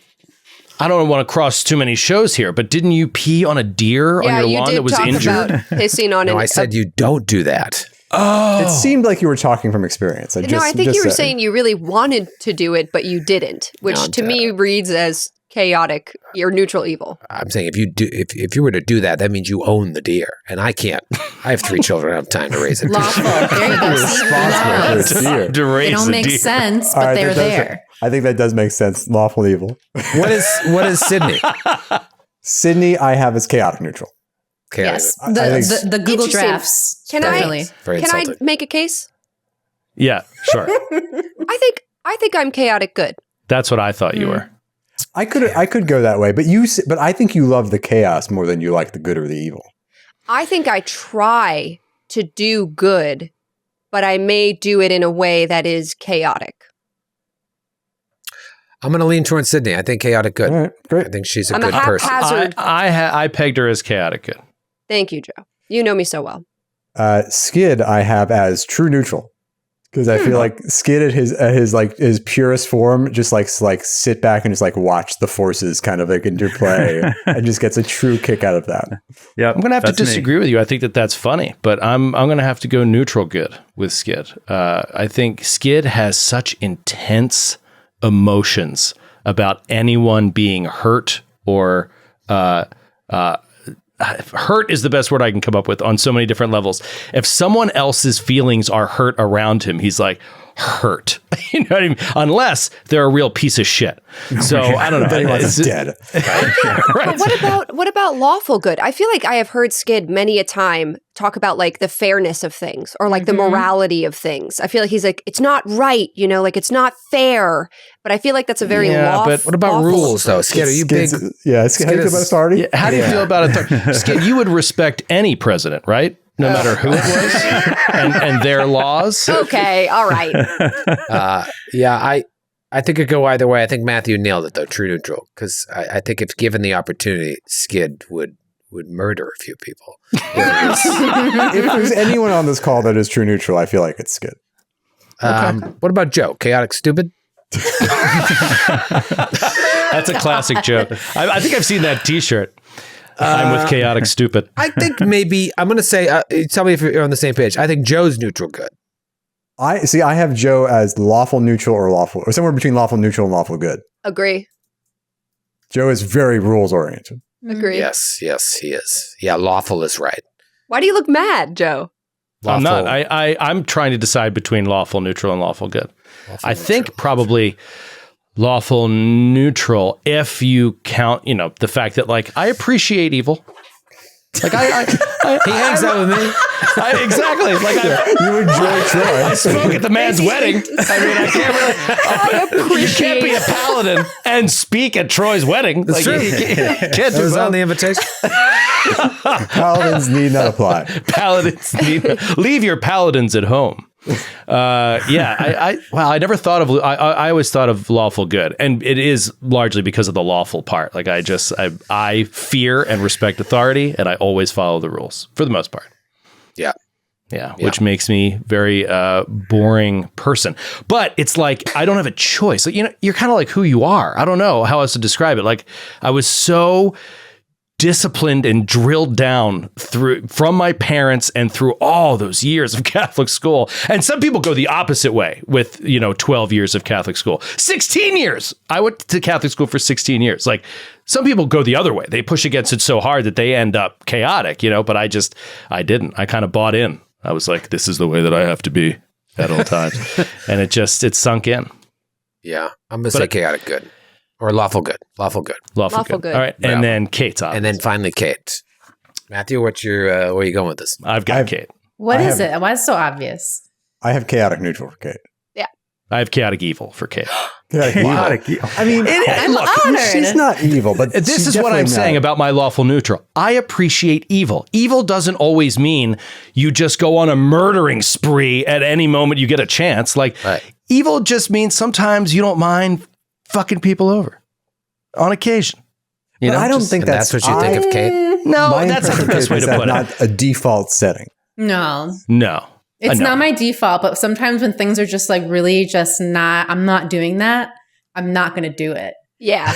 I don't want to cross too many shows here, but didn't you pee on a deer on your lawn that was injured? About pissing on No, I said you don't do that. Oh. It seemed like you were talking from experience. I think you were saying you really wanted to do it, but you didn't, which to me reads as chaotic or neutral evil. I'm saying if you were to do that, that means you own the deer, and I can't. I have 3 children. I don't have time to raise it. Lawful. There you go. Responsible. They don't make sense, but they're there. I think that does make sense. Lawful evil. What is Sydney? Sydney, I have as chaotic neutral. Chaotic. Yes, the Google Drafts. Can I make a case? Yeah, sure. I think I'm chaotic good. That's what I thought you were. I could go that way, but I think you love the chaos more than you like the good or the evil. I think I try to do good, but I may do it in a way that is chaotic. I'm going to lean towards Sydney. I think chaotic good. All right, great. I think she's a I'm good a person. haphazard. I pegged her as chaotic good. Thank you, Joe. You know me so well. Skid, I have as true neutral. Because I feel like Skid at his purest form just like sit back and just like watch the forces kind of like interplay and just gets a true kick out of that. Yeah, I'm gonna have to disagree with you. I think that's funny, but I'm gonna have to go neutral good with Skid. I think Skid has such intense emotions about anyone being hurt or hurt is the best word I can come up with on so many different levels. If someone else's feelings are hurt around him, he's like, hurt. You know what I mean? Unless they're a real piece of shit. So I don't know. If anyone's dead. Right. But what about lawful good? I feel like I have heard Skid many a time talk about like the fairness of things or like the morality of things. I feel like he's like, it's not right, you know, like it's not fair. But I feel like that's a very but What about rules, though? Skid, are you big? Yeah, Skid, how do you feel about authority? Yeah, how do you feel about authority? Skid, you would respect any president, right? No matter who it was and their laws. Okay, all right. I think it go either way. I think Matthew nailed it, though, true neutral. Because I think if given the opportunity, Skid would murder a few people. If there's anyone on this call that is true neutral, I feel like it's Skid. What about Joe? Chaotic stupid? That's a classic joke. I think I've seen that T-shirt. I'm with chaotic stupid. I think maybe I'm going to say. Tell me if you're on the same page. I think Joe's neutral good. I have Joe as lawful neutral or somewhere between lawful neutral and lawful good. Agree. Joe is very rules oriented. Agree. Yes, he is. Yeah, lawful is right. Why do you look mad, Joe? I'm Lawful. not. I'm trying to decide between lawful neutral and lawful good. I think probably lawful neutral if you count, the fact that like I appreciate evil. Like He hangs out with me. Exactly. Like You enjoy Troy. I spoke at the man's wedding. I mean, I can't really. You can't be a paladin and speak at Troy's wedding. That's true. You can't That do was on both. the invitation. Paladins need not apply. Paladins leave your paladins at home. I never thought of. I always thought of lawful good, and it is largely because of the lawful part. Like I fear and respect authority, and I always follow the rules for the most part. Yeah, which makes me very boring person. But it's like I don't have a choice. Like, you're kind of like who you are. I don't know how else to describe it. Like I was so disciplined and drilled down from my parents and through all those years of Catholic school. And some people go the opposite way with, 12 years of Catholic school. 16 years. I went to Catholic school for 16 years. Like some people go the other way. They push against it so hard that they end up chaotic, but I didn't. I kind of bought in. I was like, this is the way that I have to be at all times. And it sunk in. Yeah, I'm going to say chaotic good. Or lawful good. Lawful good. Lawful good. All right. And then Kate's on. And then finally Kate. Matthew, where are you going with this? I've got Kate. What is it? Why is it so obvious? I have chaotic neutral for Kate. I have chaotic evil for Kate. Chaotic evil. I mean, I'm honored. she's not evil, but This is what I'm saying about my lawful neutral. I appreciate evil. Evil doesn't always mean you just go on a murdering spree at any moment you get a chance. Like evil just means sometimes you don't mind fucking people over on occasion. I don't think that's what you think of Kate. No, that's not the best way to put it. Not a default setting. No. It's not my default, but sometimes when things are just like really just not, I'm not doing that, I'm not going to do it. Yeah.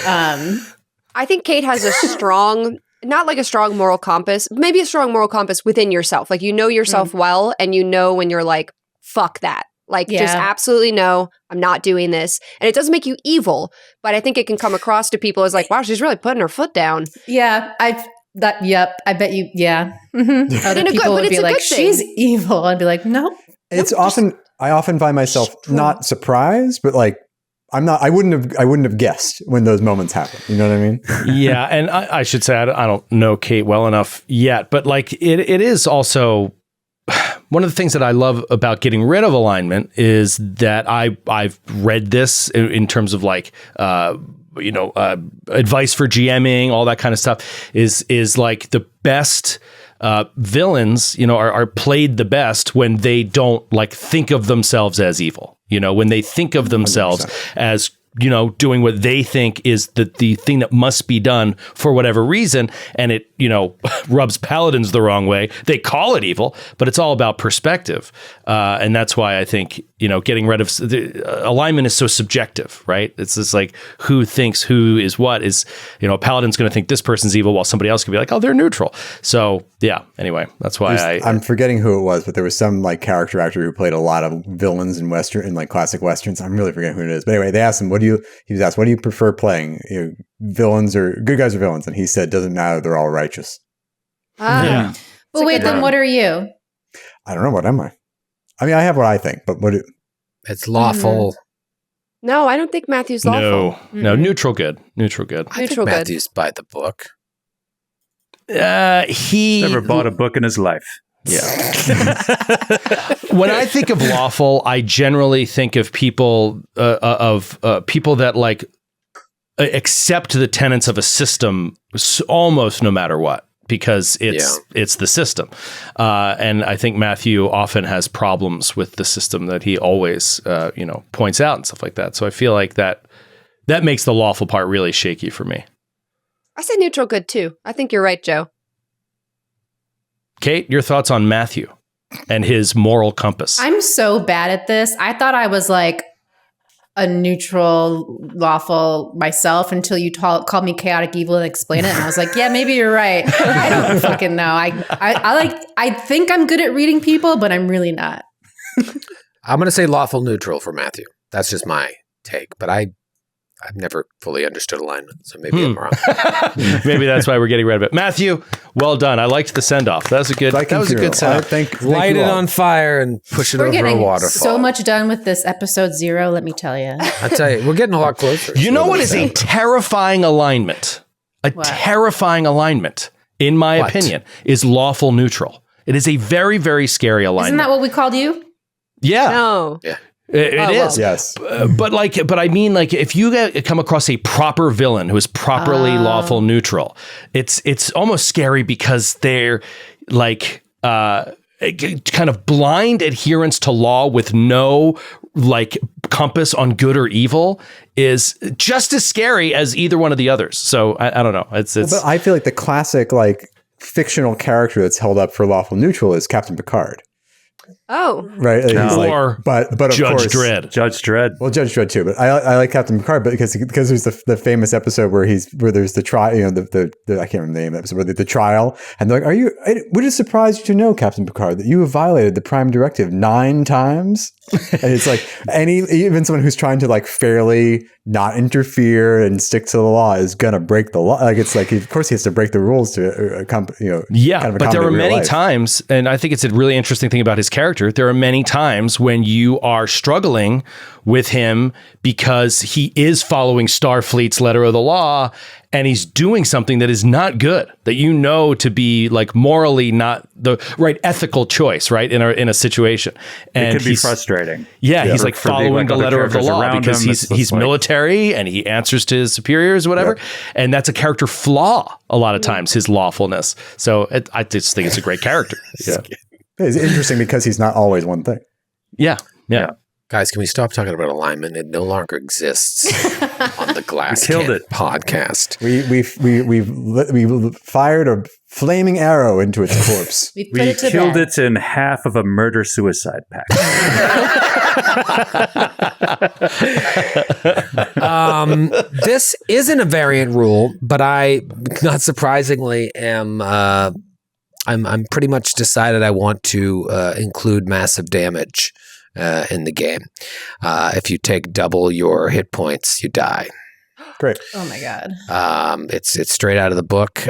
I think Kate has a strong, not like a strong moral compass, maybe a strong moral compass within yourself. Like you know yourself well, and you know when you're like, fuck that. Like just absolutely no, I'm not doing this. And it doesn't make you evil, but I think it can come across to people as like, wow, she's really putting her foot down. Yeah. I bet you, yeah. Mm-hmm. Other but people would it's be a like, good thing. she's evil. I'd be like, no. I often find myself not surprised, but like I wouldn't have guessed when those moments happen. You know what I mean? Yeah. And I should say, I don't know Kate well enough yet, but like it is also one of the things that I love about getting rid of alignment is that I've read this in terms of like, advice for GMing, all that kind of stuff is like the best villains, are played the best when they don't like think of themselves as evil, when they think of themselves 100%. As doing what they think is the thing that must be done for whatever reason. And it, rubs paladins the wrong way. They call it evil, but it's all about perspective. And that's why I think, getting rid of alignment is so subjective, right? It's just like who thinks who is what is, a paladin's going to think this person's evil while somebody else could be like, oh, they're neutral. So yeah, anyway, that's why I'm forgetting who it was, but there was some like character actor who played a lot of villains in like classic Westerns. I'm really forgetting who it is. But anyway, they asked him, he was asked, what do you prefer playing? Villains or good guys or villains? And he said, doesn't matter. They're all righteous. Yeah. Well, wait, then what are you? I don't know. What am I? I mean, I have what I think, but It's lawful. No, I don't think Matthew's lawful. No, neutral good. Neutral good. I think Neutral good. Matthew's by the book. He Never bought a book in his life. Yeah. When I think of lawful, I generally think of people people that like accept the tenets of a system almost no matter what, because it's the system. And I think Matthew often has problems with the system that he always points out and stuff like that. So I feel like that makes the lawful part really shaky for me. I said neutral good too. I think you're right, Joe. Kate, your thoughts on Matthew and his moral compass? I'm so bad at this. I thought I was like a neutral, lawful myself until you called me chaotic evil and explained it. And I was like, yeah, maybe you're right. I don't fucking know. I think I'm good at reading people, but I'm really not. I'm going to say lawful neutral for Matthew. That's just my take. But I've never fully understood alignment, so maybe I'm wrong. Maybe that's why we're getting rid of it. Matthew, well done. I liked the send-off. That was a good send-off. Thank Light you it all. on fire and push it We're over a getting waterfall. so much done with this episode 0, let me tell you. I tell you, we're getting a lot closer. You know what is a terrifying alignment? Terrifying alignment, in my opinion, is lawful neutral. It is a very, very scary alignment. Isn't that what we called you? Yeah. No. Yeah. It is. Yes. But I mean, like, if you come across a proper villain who is properly lawful neutral, it's almost scary because they're like kind of blind adherence to law with no like compass on good or evil is just as scary as either one of the others. So I don't know. It's. But I feel like the classic like fictional character that's held up for lawful neutral is Captain Picard. Oh. Right. He's Or but of Judge course, Dredd. Judge Dredd. Well, Judge Dredd too, but I like Captain Picard, but because there's the famous episode where there's the trial, the I can't remember the name of the episode, but the trial, and they're like, would it surprise you to know, Captain Picard, that you have violated the Prime Directive 9 times? And it's like even someone who's trying to like fairly not interfere and stick to the law is gonna break the law. Like it's like of course he has to break the rules to kind of but there are many life. times, and I think it's a really interesting thing about his character. There are many times when you are struggling with him because he is following Starfleet's letter of the law and he's doing something that is not good, that you know to be like morally not the right ethical choice, right, in a situation. And it can be frustrating. Yeah, he's like for following the other letter of the characters law around because him, he's military and he answers to his superiors or whatever. Yeah. And that's a character flaw a lot of times, his lawfulness. So I just think it's a great character. Yeah. It's interesting because he's not always one thing. Yeah. Guys, can we stop talking about alignment? It no longer exists on the Glass Cannon podcast. We fired a flaming arrow into its corpse. We killed it in half of a murder-suicide pact. This isn't a variant rule, but I, not surprisingly, am I'm pretty much decided I want to include massive damage in the game. If you take double your hit points, you die. Great. Oh my god. It's straight out of the book.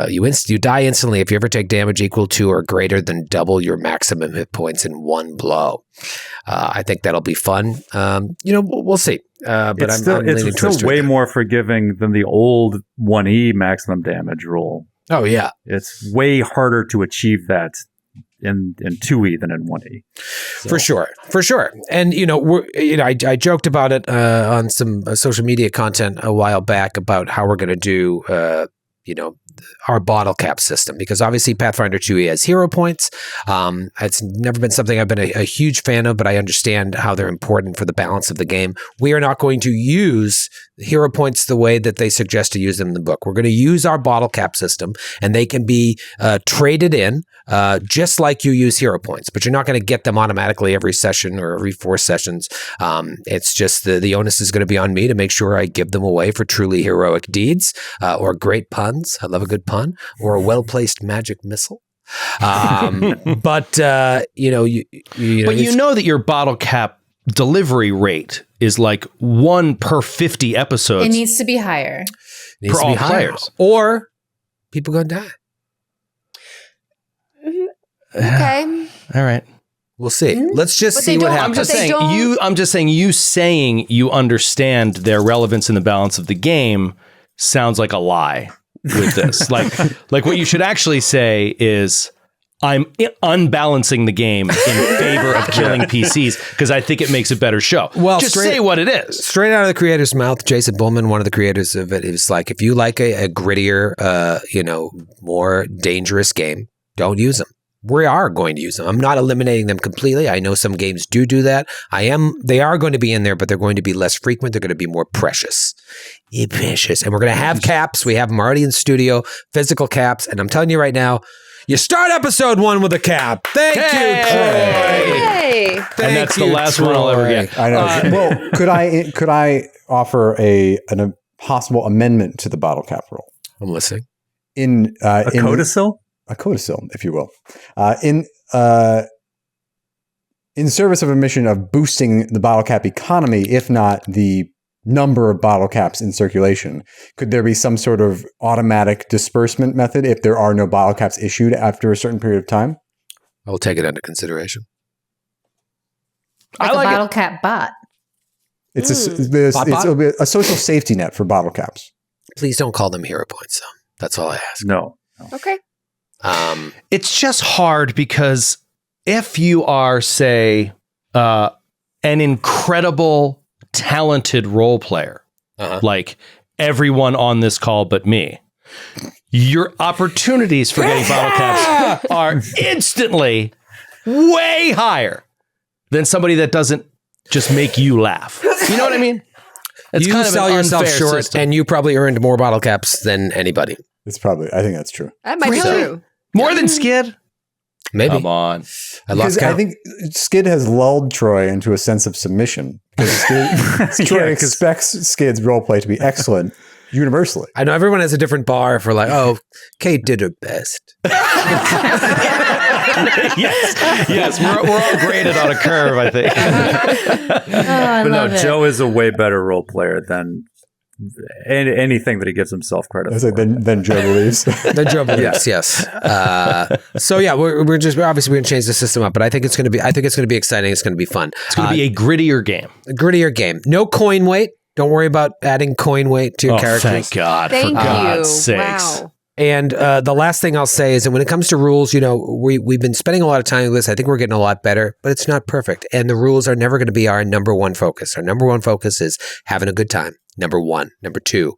You die instantly if you ever take damage equal to or greater than double your maximum hit points in one blow. I think that'll be fun. We'll see. But it's still way more forgiving than the old 1E maximum damage rule. Oh yeah, it's way harder to achieve that in 2E than in 1E. So. For sure. And I joked about it on some social media content a while back about how we're going to do our bottle cap system, because obviously Pathfinder 2E has hero points. It's never been something I've been a huge fan of, but I understand how they're important for the balance of the game. We are not going to use hero points the way that they suggest to use them in the book. We're going to use our bottle cap system, and they can be traded in just like you use hero points, but you're not going to get them automatically every session or every 4 sessions. It's just the onus is going to be on me to make sure I give them away for truly heroic deeds or great puns. I love a good pun, or a well-placed magic missile. But you know that your bottle cap delivery rate is like 1 per 50 episodes. It needs to be higher. For all players, or people gonna die. Okay. All right. We'll see. Let's just But see they what don't- happens. I'm just saying you saying you understand their relevance in the balance of the game sounds like a lie with this. like what you should actually say is I'm unbalancing the game in favor of killing PCs because I think it makes a better show. Well, just say what it is. Straight out of the creator's mouth, Jason Bullman, one of the creators of it, is like, if you like a grittier, more dangerous game, don't use them. We are going to use them. I'm not eliminating them completely. I know some games do that. They are going to be in there, but they're going to be less frequent. They're going to be more precious. Precious. And we're going to have caps. We have them already in studio, physical caps. And I'm telling you right now, you start episode 1 with a cap. Thank you, Troy. Yay! And that's the last one I'll ever get. I know. Well, could I offer a possible amendment to the bottle cap rule? I'm listening. A codicil? A codicil, if you will. In service of a mission of boosting the bottle cap economy, if not the number of bottle caps in circulation, could there be some sort of automatic disbursement method if there are no bottle caps issued after a certain period of time? I will take it under consideration. Like I like a bottle cap bot. It'll be a social safety net for bottle caps. Please don't call them hero points, though. That's all I ask. No. Okay. It's just hard because if you are, say, an incredible, talented role player, like everyone on this call but me, your opportunities for getting bottle caps are instantly way higher than somebody that doesn't just make you laugh. You know what I mean? It's You kind of sell an yourself unfair short, system. and you probably earned more bottle caps than anybody. I think that's true. That might be true. More than Skid? Maybe. Come on. I lost Because I count. think Skid has lulled Troy into a sense of submission. Because Troy expects Skid's roleplay to be excellent universally. I know everyone has a different bar for like, oh, Kate did her best. yes, we're all graded on a curve, I think. I But no, love it. Joe is a way better role player than anything that he gives himself credit for. Then Joe believes. The Joe believes, yes. So yeah, we're obviously going to change the system up, but I think it's going to be exciting. It's going to be fun. It's going to be a grittier game. a grittier game. No coin weight. Don't worry about adding coin weight to your characters. Thank God. Thank for you. God's sakes. Wow. And the last thing I'll say is that when it comes to rules, we've been spending a lot of time with this. I think we're getting a lot better, but it's not perfect. And the rules are never going to be our number one focus. Our number one focus is having a good time. Number one. Number two,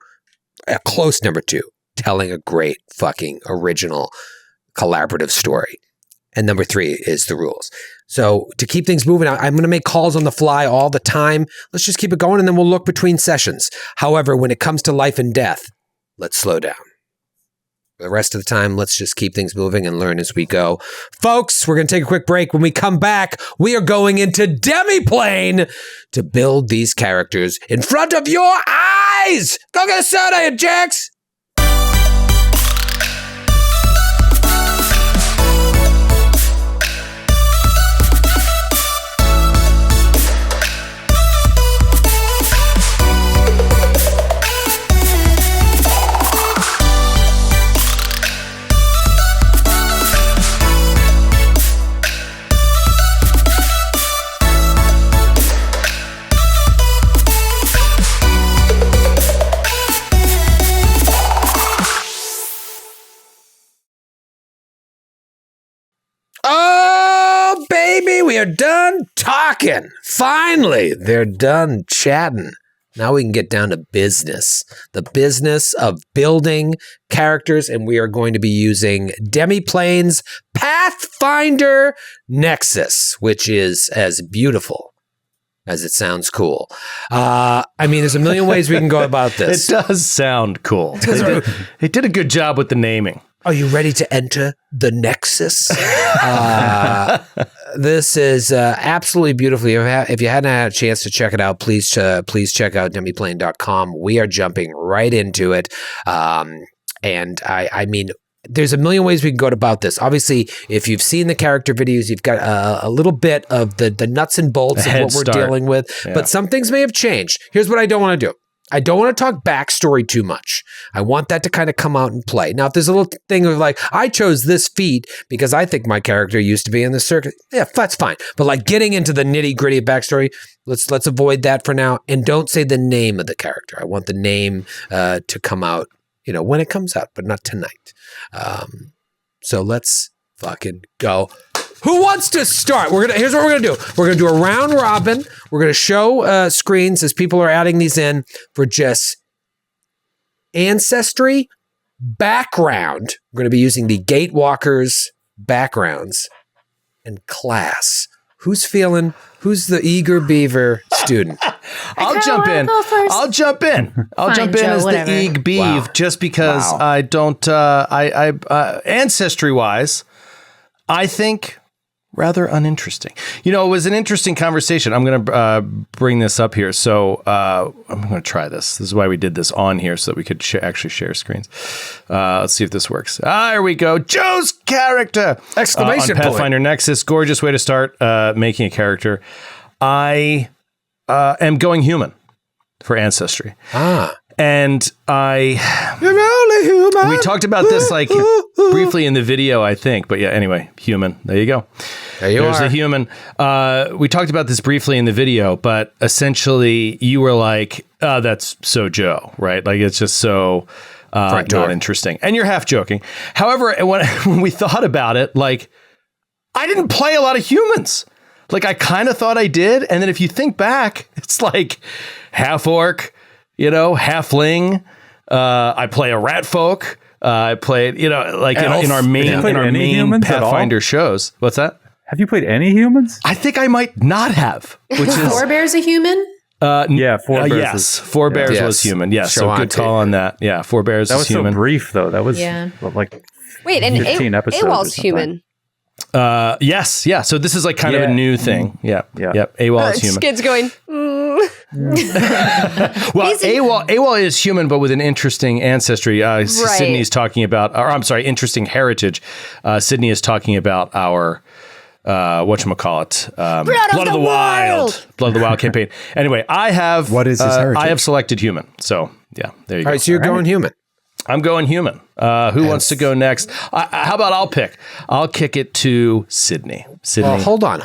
a close number two, telling a great fucking original collaborative story. And number three is the rules. So to keep things moving, I'm going to make calls on the fly all the time. Let's just keep it going and then we'll look between sessions. However, when it comes to life and death, let's slow down. The rest of the time, let's just keep things moving and learn as we go. Folks, we're going to take a quick break. When we come back, we are going into Demiplane to build these characters in front of your eyes. Go get a soda, you jerks. Oh, baby, we are done talking. Finally, they're done chatting. Now we can get down to business. The business of building characters, and we are going to be using Demiplane's Pathfinder Nexus, which is as beautiful as it sounds cool. There's a million ways we can go about this. It does sound cool. They did a good job with the naming. Are you ready to enter the Nexus? This is absolutely beautiful. If you hadn't had a chance to check it out, please check out Demiplane.com. We are jumping right into it. There's a million ways we can go about this. Obviously, if you've seen the character videos, you've got a little bit of the nuts and bolts of what we're dealing with. Yeah. But some things may have changed. Here's what I don't want to do. I don't want to talk backstory too much. I want that to kind of come out and play. Now, if there's a little thing of like, I chose this feat because I think my character used to be in the circuit, yeah, that's fine. But like getting into the nitty gritty of backstory, let's avoid that for now. And don't say the name of the character. I want the name to come out, when it comes out, but not tonight. So let's fucking go. Who wants to start? Here's what we're gonna do. We're gonna do a round robin. We're gonna show screens as people are adding these in for just ancestry background. We're gonna be using the Gatewalkers backgrounds and class. Who's the eager beaver student? I'll jump in. I'll jump in as whatever. the Eeg Beeve just because I don't, ancestry-wise, I think rather uninteresting. It was an interesting conversation. I'm going to bring this up here. So I'm going to try this. This is why we did this on here so that we could actually share screens. Let's see if this works. Here we go. Joe's character! Exclamation on point. Pathfinder Nexus. Gorgeous way to start making a character. I am going human for ancestry. And You're only human. we talked about this like briefly in the video, I think. But yeah, anyway, human. There you go. There's a human. We talked about this briefly in the video, but essentially you were like, oh, that's so Joe, right? Like it's just so not interesting. And you're half joking. However, when we thought about it, like I didn't play a lot of humans. Like I kind of thought I did. And then if you think back, it's like half orc, halfling. I play a rat folk. I played, in our main Pathfinder shows. What's that? Have you played any humans? I think I might not have. Which is Forebear's a human? Yeah, Forebears. Yes, Forebears was human. Yes, so good call on that. Yeah, Forebears that was human. So brief though. That was like wait, and 15 episodes. AWOL's human. Yes, yeah. So this is like kind of a new thing. Yeah. Yep. AWOL is human. Skid's going. Well, AWOL is human, but with an interesting ancestry. Sydney's talking about, interesting heritage. Sydney is talking about our whatchamacallit, Blood of the Wild. Blood of the Wild campaign. Anyway, I have What is his heritage? I have selected human. So yeah, there you go. All right, so you're going human. I'm going human. Who wants to go next? How about I'll pick? I'll kick it to Sydney. Well, hold on.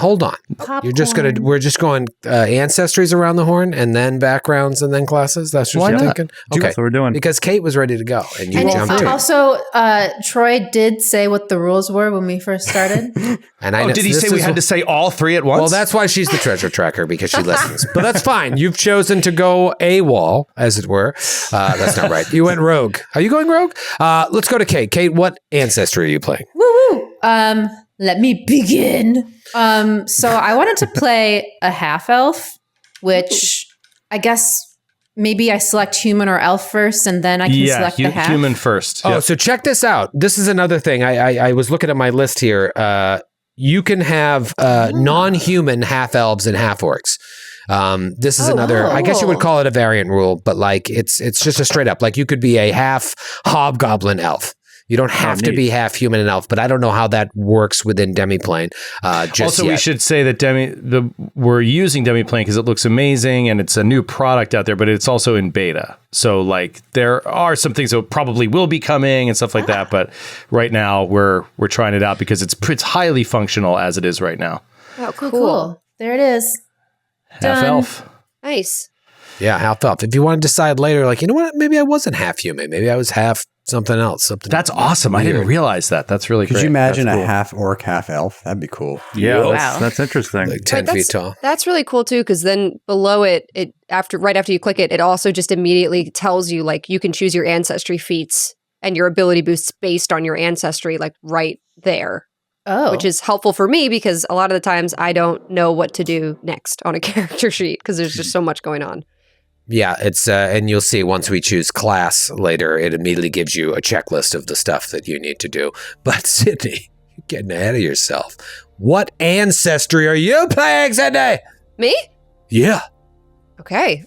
We're just going ancestries around the horn and then backgrounds and then classes. That's what you're thinking? Okay. That's what we're doing. Because Kate was ready to go and you jumped in. Also, Troy did say what the rules were when we first started. And did he say we had to say all three at once? Well, that's why she's the treasure tracker, because she listens. But that's fine. You've chosen to go AWOL, as it were. That's not right. You went rogue. Are you going rogue? Let's go to Kate. Kate, what ancestry are you playing? Woo! Let me begin. So I wanted to play a half elf, which I guess maybe I select human or elf first, and then I can select the half. Human first. Oh, so check this out. This is another thing. I was looking at my list here. You can have non-human half elves and half orcs. This is I guess you would call it a variant rule, but like it's just a straight up, like you could be a half hobgoblin elf. You don't have to be half human and elf, but I don't know how that works within Demiplane. We should say that we're using Demiplane because it looks amazing and it's a new product out there, but it's also in beta. So like there are some things that probably will be coming and stuff like that, but right now we're trying it out because it's highly functional as it is right now. Oh, Cool. There it is. Half elf. Nice. Yeah, half elf. If you want to decide later, like, you know what, maybe I wasn't half human. Maybe I was half something else. That's awesome. Weird. I didn't realize that. That's really great. Could you imagine a half orc, half elf? That'd be cool. Yeah, that's interesting. Like 10 feet tall. That's really cool too, because then below it, right after you click it, it also just immediately tells you like you can choose your ancestry feats and your ability boosts based on your ancestry, like right there. Oh. Which is helpful for me because a lot of the times I don't know what to do next on a character sheet because there's just so much going on. Yeah, it's and you'll see once we choose class later, it immediately gives you a checklist of the stuff that you need to do. But Sydney, you're getting ahead of yourself. What ancestry are you playing, Sydney? Me? Yeah. Okay.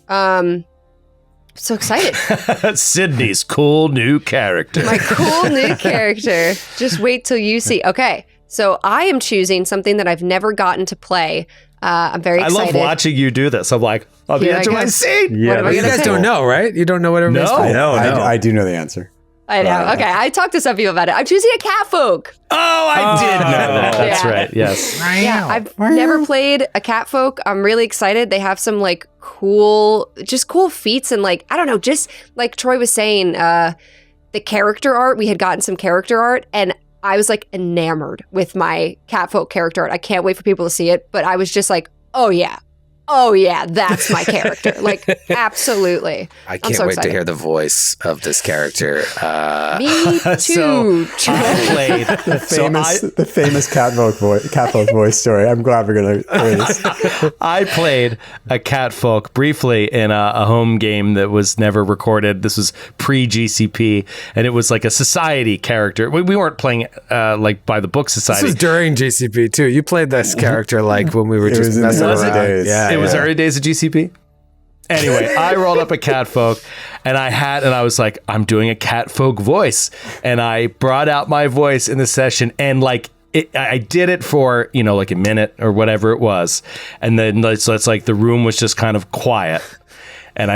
So excited. Sydney's cool new character. My cool new character. Just wait till you see. Okay. So I am choosing something that I've never gotten to play. I'm very excited. I love watching you do this. I'm like, on the Here edge I of my go. seat. What am I You gonna guys say? don't know, right? You don't know what everybody's No. playing. No, no. I do know the answer. I know. Okay, I talked to some people about it. I'm choosing a Catfolk. Oh, I did know that. That's Yeah. right. Yes. Yeah, I've never played a Catfolk. I'm really excited. They have some like cool feats and like, I don't know, just like Troy was saying, the character art, we had gotten some character art and I was like enamored with my Catfolk character art. I can't wait for people to see it, but I was just like, oh yeah, that's my character. Like, absolutely. I I'm can't so wait excited. to hear the voice of this character. Me too. So I played The famous Catfolk voice story. I'm glad we're going to hear this. I played a Catfolk briefly in a home game that was never recorded. This was pre-GCP, and it was like a society character. We weren't playing like by the book This society. was during GCP too. You played this character like when we were It just was in the messing early around. days. Yeah, It was early days of GCP. Anyway, I rolled up a Catfolk and I was like, I'm doing a Catfolk voice. And I brought out my voice in the session and like, I did it for, like a minute or whatever it was. And then so it's like the room was just kind of quiet. And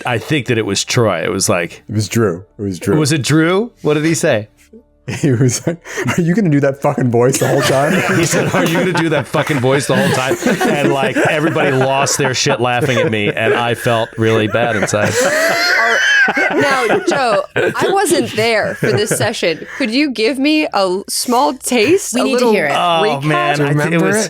I think that it was Troy. It was like, It was Drew. was it Drew? What did he say? He was like, are you going to do that fucking voice the whole time? He said, are you going to do that fucking voice the whole time? And like everybody lost their shit laughing at me. And I felt really bad inside. Now, Joe, I wasn't there for this session. Could you give me a small taste? We a need to little hear it. Oh recap? man, Remember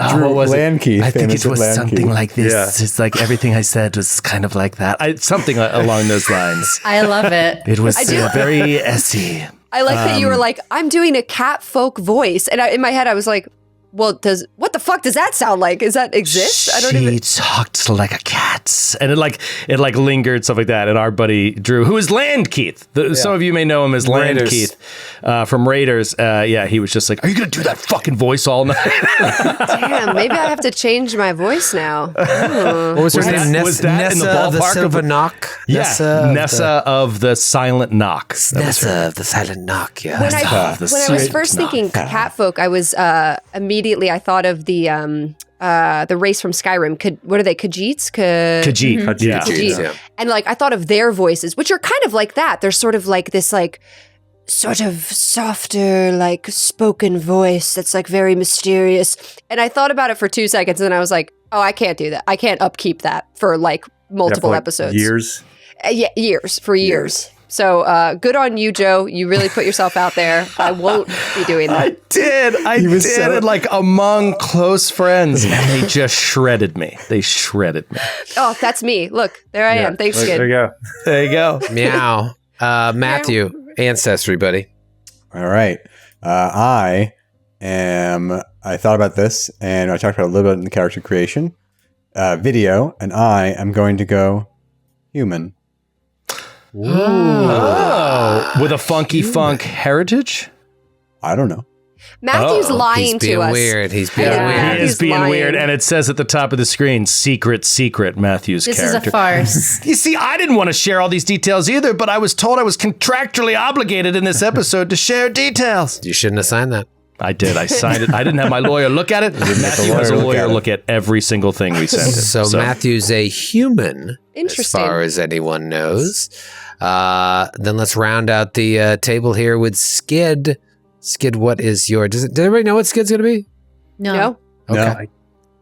Drew what was it? Landkeith, I think famous it was at something Landkeith. like this. Yeah. It's like everything I said was kind of like that. Something along those lines. I love it. It was I do- very essy. I like that you were like, I'm doing a Catfolk voice. And in my head, I was like, well, what the fuck does that sound like? Does that exist? I don't even. She talked like a cat, and it lingered, stuff like that. And our buddy Drew, who is Landkeith, some of you may know him as Raiders. Landkeith from Raiders. Yeah, he was just like, "Are you going to do that fucking voice all night?" Damn, maybe I have to change my voice now. Oh. What was her Was name? that- was that in the Nessa of the ballpark of Silver the- Knock? Nessa of the Silent Knock. Nessa of the Silent Knock, yeah. When I the was sweet first knock. thinking Catfolk, I was immediately I thought of the race from Skyrim. What are they? Khajiits? Khajiit. Khajiit. Yeah. Khajiit. Yeah. And like I thought of their voices, which are kind of like that. They're sort of like this like sort of softer, like spoken voice that's like very mysterious. And I thought about it for 2 seconds and I was like, oh, I can't do that. I can't upkeep that for like multiple For, like, episodes. Years. Yeah, years. So good on you, Joe. You really put yourself out there. I won't be doing I that. did. And like among close friends, and they just shredded me. They shredded me. Oh, that's me. Look, there I am. Thanks, There kid. you go. There you go. Meow. Matthew, ancestry, buddy. All right. I thought about this and I talked about it a little bit in the character creation video, and I am going to go human. Oh, with a funky funk heritage? I don't know. Matthew's lying He's being to us. weird. He's being Yeah. weird. He is He's being lying. weird, and it says at the top of the screen, secret, Matthew's This character. is a farce. You see, I didn't want to share all these details either, but I was told I was contractually obligated in this episode to share details. You shouldn't have signed that. I did. I signed it. I didn't have my lawyer look at it. Matthew has a lawyer look at every single thing we sent him. So Matthew's a human, as Interesting. far as anyone knows. Then let's round out the table here with Skid. Skid, what is your... Does everybody know what Skid's going to be? No. Okay.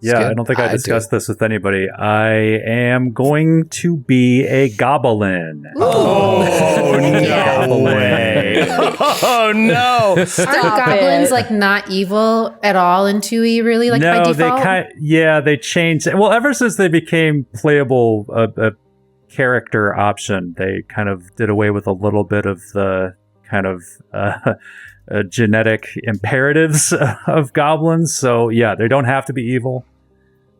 Yeah, Skid? I don't think I do. discussed this with anybody. I am going to be a goblin. Oh, no Goblin. way. Oh, no. Aren't goblins like not evil at all in 2E really, like by No, default? they changed. Well, ever since they became playable, a character option, they kind of did away with a little bit of the kind of genetic imperatives of goblins. So yeah, they don't have to be evil.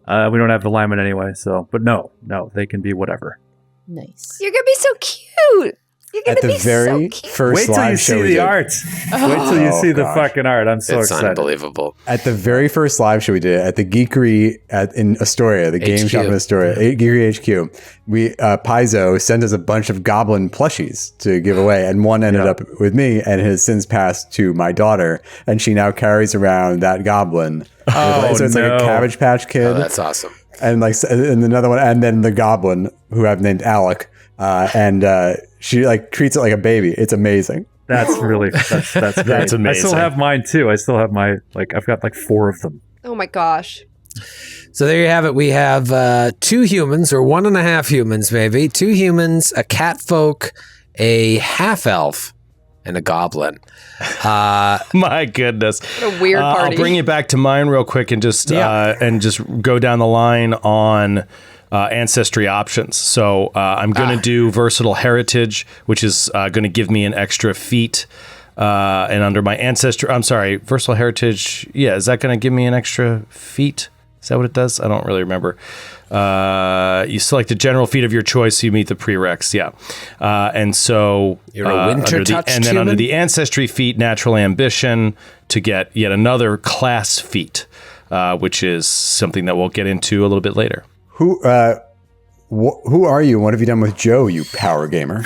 We don't have alignment anyway. So, but no, they can be whatever. Nice. You're going to be so cute. You're At gonna the be very so cute. first Wait till you live show see we the did. art. Wait till you see the gosh. fucking art. I'm so It's excited. unbelievable. At the very first live show we did at the Geekery in Astoria, the game HQ. shop in Astoria, Geekery HQ, we Paizo sent us a bunch of goblin plushies to give away, and one ended up with me and has since passed to my daughter, and she now carries around that goblin. Oh, so it's like a no. Cabbage Patch Kid, Oh, that's awesome. and and another one, and then the goblin who I've named Alec, and she like treats it like a baby. It's amazing. That's really that's great. That's amazing. I still have mine too. I still have I've got like 4 of them. Oh my gosh. So there you have it. We have 2 humans, or 1.5 humans, maybe. 2 humans, a cat folk, a half elf, and a goblin. My goodness. What a weird party. I'll bring you back to mine real quick and just go down the line on ancestry options. So I'm going to do versatile heritage, which is going to give me an extra feat. And under my ancestry, I'm sorry, versatile heritage. Yeah, is that going to give me an extra feat? Is that what it does? I don't really remember. You select a general feat of your choice, so you meet the prereqs. Yeah, and so You're a winter touched and then under human? the ancestry feat, natural ambition, to get yet another class feat, which is something that we'll get into a little bit later. Who are you? What have you done with Joe, you power gamer?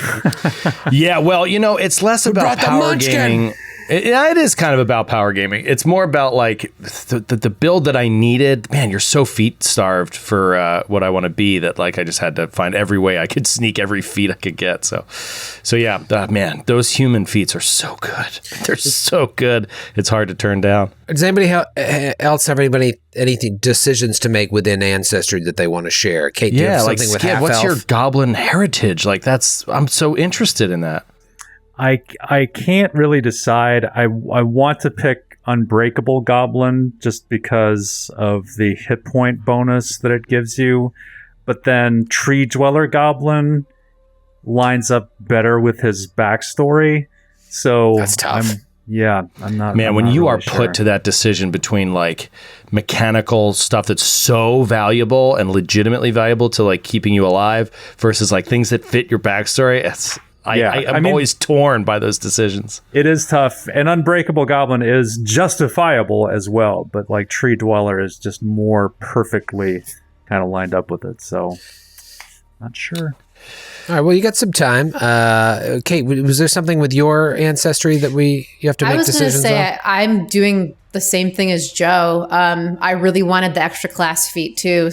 Yeah, well, it's less about brought the power munchkin? gaming. It is kind of about power gaming. It's more about like the build that I needed. Man, you're so feat starved for what I want to be that like I just had to find every way I could sneak every feat I could get. So yeah, man, those human feats are so good. They're so good. It's hard to turn down. Does anybody else have any decisions to make within Ancestry that they want to share? Kate, do you have something with Skid, half what's elf? your goblin heritage? Like I'm so interested in that. I can't really decide. I want to pick Unbreakable Goblin just because of the hit point bonus that it gives you. But then Tree Dweller Goblin lines up better with his backstory. So That's tough. I'm not. Man, I'm when not you really are sure. put to that decision between like mechanical stuff that's so valuable and legitimately valuable to like keeping you alive versus like things that fit your backstory, I'm always torn by those decisions. It is tough, and Unbreakable Goblin is justifiable as well, but like Tree Dweller is just more perfectly kind of lined up with it. So, not sure. All right, well, you got some time. Kate, was there something with your ancestry that you have to make I was going to decisions say on? I'm doing the same thing as Joe. I really wanted the extra class feat too,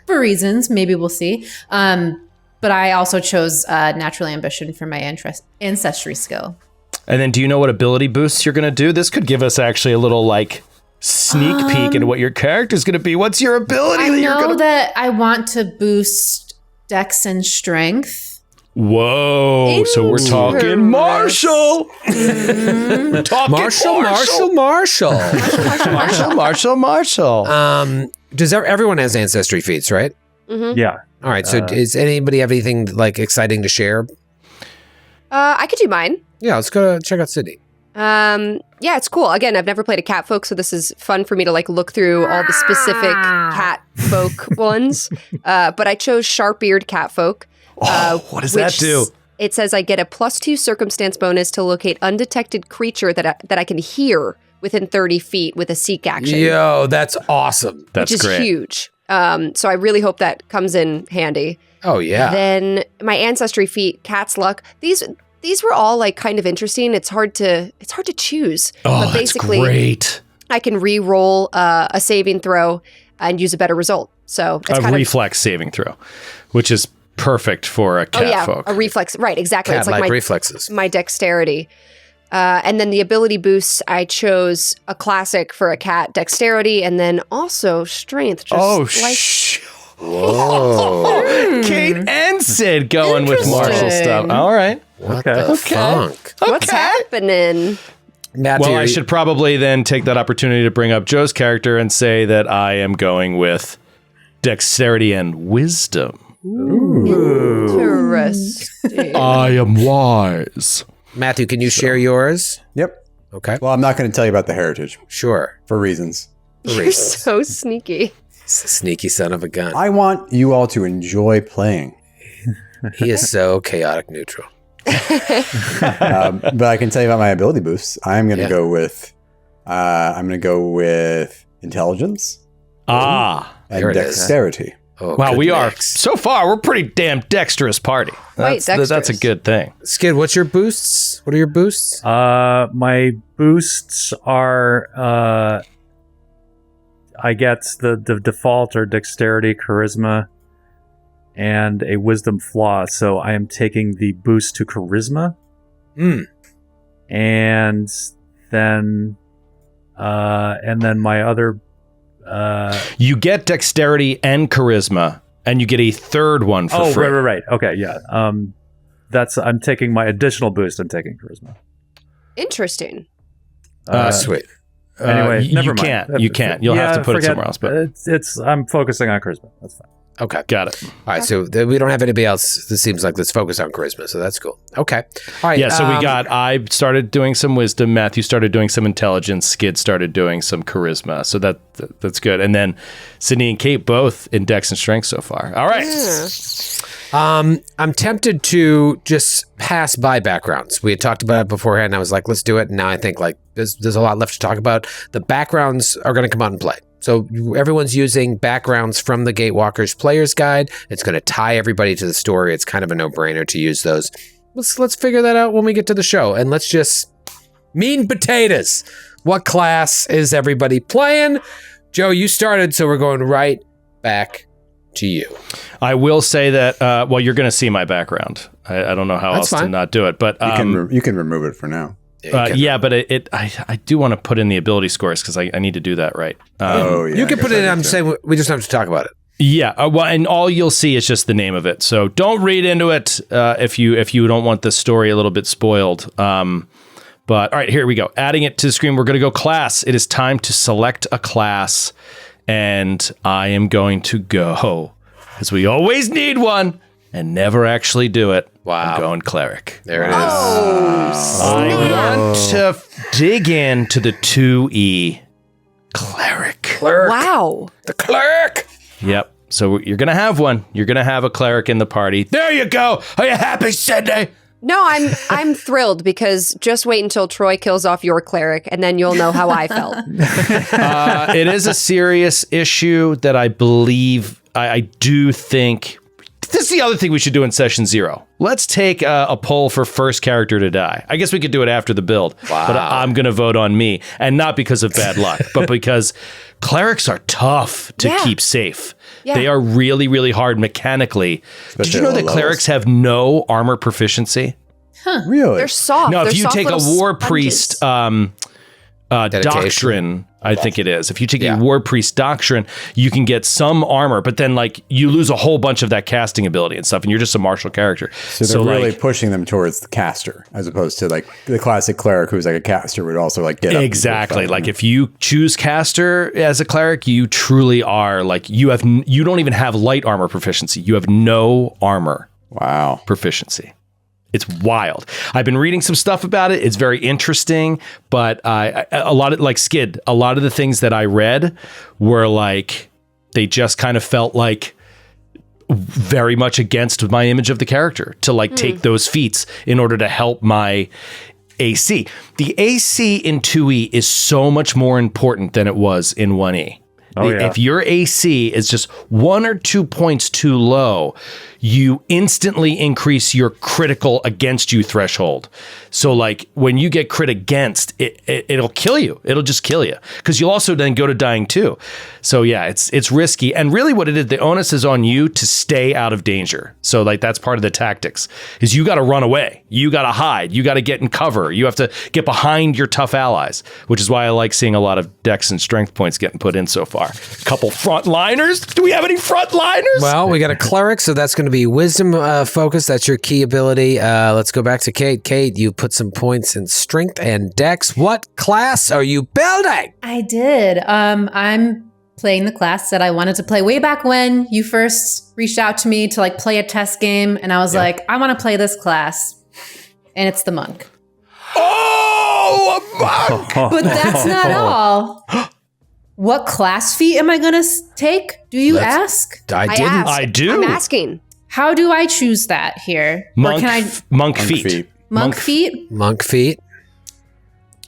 for reasons. Maybe we'll see. But I also chose natural ambition for my ancestry skill. And then do you know what ability boosts you're going to do? This could give us actually a little like sneak peek into what your character's going to be. What's your ability? I that you're know gonna... that I want to boost dex and strength. Whoa. So we're talking Marshall. We're talking Marshall. Does everyone has ancestry feats, right? Yeah. All right. So does anybody have anything like exciting to share? I could do mine. Yeah, let's go check out Sydney. Yeah, it's cool. Again, I've never played a cat folk, so this is fun for me to like look through all the specific cat folk ones. But I chose sharp-eared cat folk. What does that do? It says I get a +2 circumstance bonus to locate undetected creature that I can hear within 30 feet with a seek action. Yo, that's awesome. That's which is great. huge. So I really hope that comes in handy. Oh, yeah. Then my ancestry feat, cat's luck. These were all like kind of interesting. It's hard to choose. Oh, but basically, that's great. I can re-roll a saving throw and use a better result. So it's A kind reflex saving throw, which is perfect for a cat folk. a reflex. Right, exactly. It's Cat-like like reflexes. my dexterity. And then the ability boosts, I chose a classic for a cat, dexterity, and then also strength. Whoa. Kate and Sid going with Marshall Interesting. stuff. All right. What the funk? What's happening? Matthew, Well, I should probably then take that opportunity to bring up Joe's character and say that I am going with dexterity and wisdom. Interesting. I am wise. Matthew, can you share yours? Yep. Okay. Well, I'm not going to tell you about the heritage Sure. for reasons. You're so sneaky. He's a sneaky son of a gun. I want you all to enjoy playing. He is so chaotic neutral. But I can tell you about my ability boosts. I'm going to go with intelligence and dexterity. Oh, wow, good we are mix. so far. We're a pretty damn dexterous party. That's dexterous. a good thing. Skid, what's your boosts? What are your boosts? My boosts are I get the default are dexterity, charisma, and a wisdom flaw. So I am taking the boost to charisma. And then my other You get dexterity and charisma, and you get a third one for free. right. Okay, yeah. I'm taking my additional boost. I'm taking charisma. Interesting. Sweet. Anyway, never mind. You can't. You'll have to put it somewhere else. But I'm focusing on charisma. That's fine. Okay. got it. All right. So we don't have anybody else. This seems like let's focus on charisma. So that's cool. Okay. All right. Yeah. So I started doing some wisdom. Matthew started doing some intelligence. Skid started doing some charisma. So that's good. And then Sydney and Kate both in dex and strength so far. All right. Yeah. I'm tempted to just pass by backgrounds. We had talked about it beforehand. And I was like, let's do it. And now I think like there's a lot left to talk about. The backgrounds are going to come out and play. So everyone's using backgrounds from the Gatewalkers Player's Guide. It's going to tie everybody to the story. It's kind of a no-brainer to use those. Let's figure that out when we get to the show. And let's just meat and potatoes. What class is everybody playing? Joe, you started, so we're going right back to you. I will say that, you're going to see my background. I don't know how That's else to fine. not do it, but You can remove it for now. but I do want to put in the ability scores because I need to do that right. You can put it in. I'm saying we just have to talk about it. Yeah, and all you'll see is just the name of it. So don't read into it if you don't want the story a little bit spoiled. But all right, here we go. Adding it to the screen, we're going to go class. It is time to select a class, and I am going to go, as we always need one and never actually do it. Wow. I'm going cleric. There it is. I want to dig into the 2E cleric. Clerk. Wow. The clerk. Yep. So you're going to have one. You're going to have a cleric in the party. There you go. Are you happy, Sydney? No, I'm thrilled because just wait until Troy kills off your cleric and then you'll know how I felt. It is a serious issue that I believe, I do think, this is the other thing we should do in session 0. Let's take a poll for first character to die. I guess we could do it after the build, but I'm going to vote on me. And not because of bad luck, but because clerics are tough to keep safe. Yeah. They are really, really hard mechanically. Did you know that low clerics have no armor proficiency? Really? They're soft. No, They're if you soft take a little war sponges. priest doctrine, I think it is. If you take Yeah. a war priest doctrine, you can get some armor, but then like you lose a whole bunch of that casting ability and stuff, and you're just a martial character. So they're really pushing them towards the caster, as opposed to like the classic cleric who's like a caster would also like get up and exactly. fight. Like if you choose caster as a cleric, you truly are like you don't even have light armor proficiency. You have no armor Wow. proficiency. It's wild. I've been reading some stuff about it. It's very interesting, but a lot of like Skid, a lot of the things that I read were like, they just kind of felt like very much against my image of the character to like take those feats in order to help my AC. The AC in 2E is so much more important than it was in 1E. If your AC is just 1 or 2 points too low, you instantly increase your critical against you threshold. So like when you get crit against, it'll kill you. It'll just kill you because you'll also then go to dying too. So yeah, it's risky. And really what it is, the onus is on you to stay out of danger. So like that's part of the tactics is you got to run away. You got to hide. You got to get in cover. You have to get behind your tough allies, which is why I like seeing a lot of dex and strength points getting put in so far. Couple frontliners. Do we have any frontliners? Well, we got a cleric, so that's going to be wisdom focus. That's your key ability. Let's go back to Kate. Kate, you put some points in strength and dex. What class are you building? I did. I'm playing the class that I wanted to play way back when you first reached out to me to like play a test game, and I was like, I want to play this class, and it's the monk. Oh, a monk! But that's not all. What class feat am I going to take? Do you ask? I didn't. asked. I do. I'm asking. how do I choose that here? Or can I Monk feet. monk feet? Monk feet.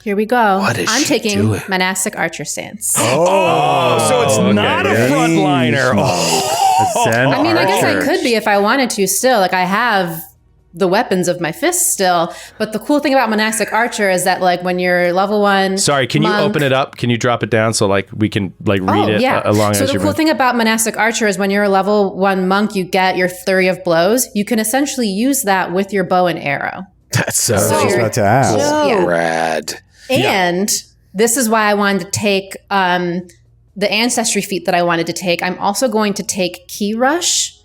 Here we go. What is I'm she taking doing? monastic archer stance. Oh, so it's not a frontliner. Oh. I mean, I guess I could be if I wanted to still. Like, I have the weapons of my fists still. But the cool thing about monastic archer is that, like, when you're level 1 Sorry, can you open it up? Can you drop it down so, like, we can, like, read it along so as the you cool thing about monastic archer is when you're a level 1 monk, you get your flurry of blows. You can essentially use that with your bow and arrow. That's so I was just about to ask. Yeah. rad. And this is why I wanted to take the ancestry feat that I wanted to take. I'm also going to take key rush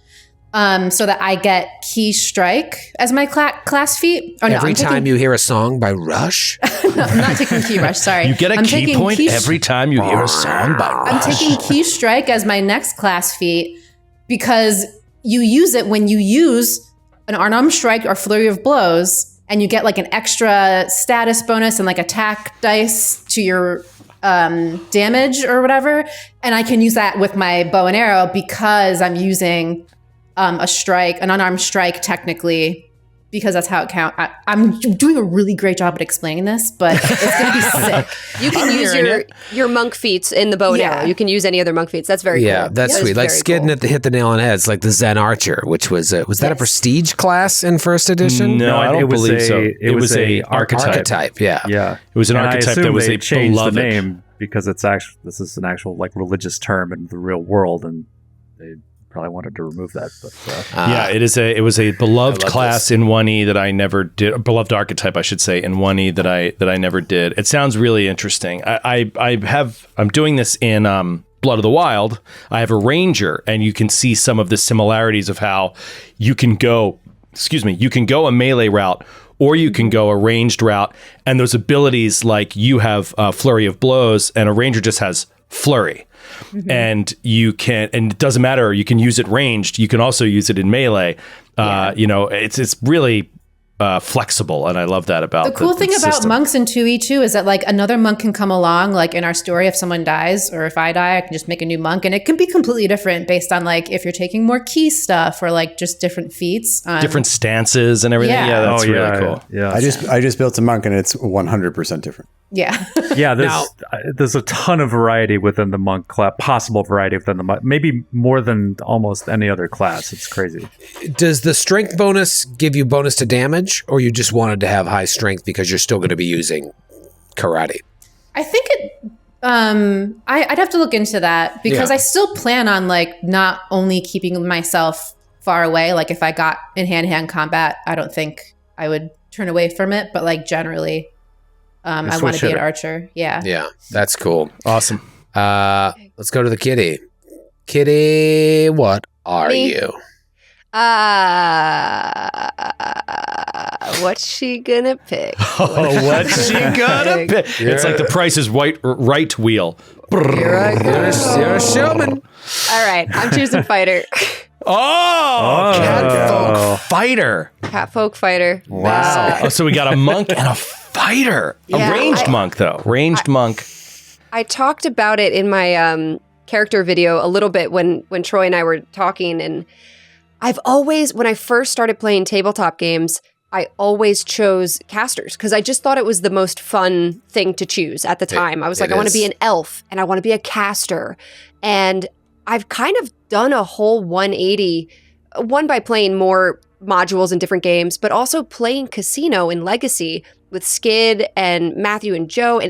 so that I get key strike as my class feat. Every time you hear a song by Rush? No, I'm not taking key rush. Sorry. You get a key point every time you hear a song by Rush. I'm taking key strike as my next class feat because you use it when you use an unarmed strike or flurry of blows. And you get like an extra status bonus and like attack dice to your damage or whatever. And I can use that with my bow and arrow because I'm using a strike, an unarmed strike technically, because that's how it counts. I'm doing a really great job at explaining this, but it's going to be sick. You can use your monk feats in the bow and arrow. You can use any other monk feats. That's very cool. Yeah, that's That sweet. is Like very Skid cool. hit the nail on the head. It's like the Zen Archer, which was that a prestige class in first edition? No, I don't believe so. It was a Archetype, yeah. Yeah. It was an And archetype I assume that was they a changed beloved. the name because this is an actual like religious term in the real world, and they probably wanted to remove that. But Yeah, it was a beloved love class in 1E that I never did. A beloved archetype, I should say, in 1E that I never did. It sounds really interesting. I'm doing this in Blood of the Wild. I have a ranger, and you can see some of the similarities of how you can go. You can go a melee route, or you can go a ranged route, and those abilities like you have flurry of blows, and a ranger just has flurry. And you can, and it doesn't matter. You can use it ranged. You can also use it in melee. You know, it's really flexible, and I love that about The cool thing about system. monks in 2E2 is that like another monk can come along, like in our story, if someone dies or if I die, I can just make a new monk, and it can be completely different based on like if you're taking more key stuff or like just different feats, different stances and everything. Yeah. Yeah, that's yeah, really cool. Yeah. I just built a monk and it's 100% different. Yeah. Yeah, there's a ton of variety within the monk class, possible variety within the monk, maybe more than almost any other class. It's crazy. Does the strength bonus give you bonus to damage, or you just wanted to have high strength because you're still going to be using karate? I think it. I'd have to look into that because Yeah. I still plan on like not only keeping myself far away. Like if I got in hand-to-hand combat, I don't think I would turn away from it. But like generally, I want switch to be an hitter. archer. Yeah. Yeah, that's cool. Awesome. Let's go to the kitty. Kitty, what are Me. you? What's she gonna pick? Oh, what's she gonna pick? It's like the Price is right wheel. Here I go. You're a showman. All right, I'm choosing fighter. Oh, catfolk fighter. Catfolk fighter. Wow. So we got a monk and a fighter. Yeah, a ranged monk, though. Ranged monk. I talked about it in my character video a little bit when Troy and I were talking, and I've always, when I first started playing tabletop games, I always chose casters because I just thought it was the most fun thing to choose at the time. I was like, I want to be an elf and I want to be a caster. And I've kind of done a whole 180, one by playing more modules in different games, but also playing Casino in Legacy with Skid and Matthew and Joe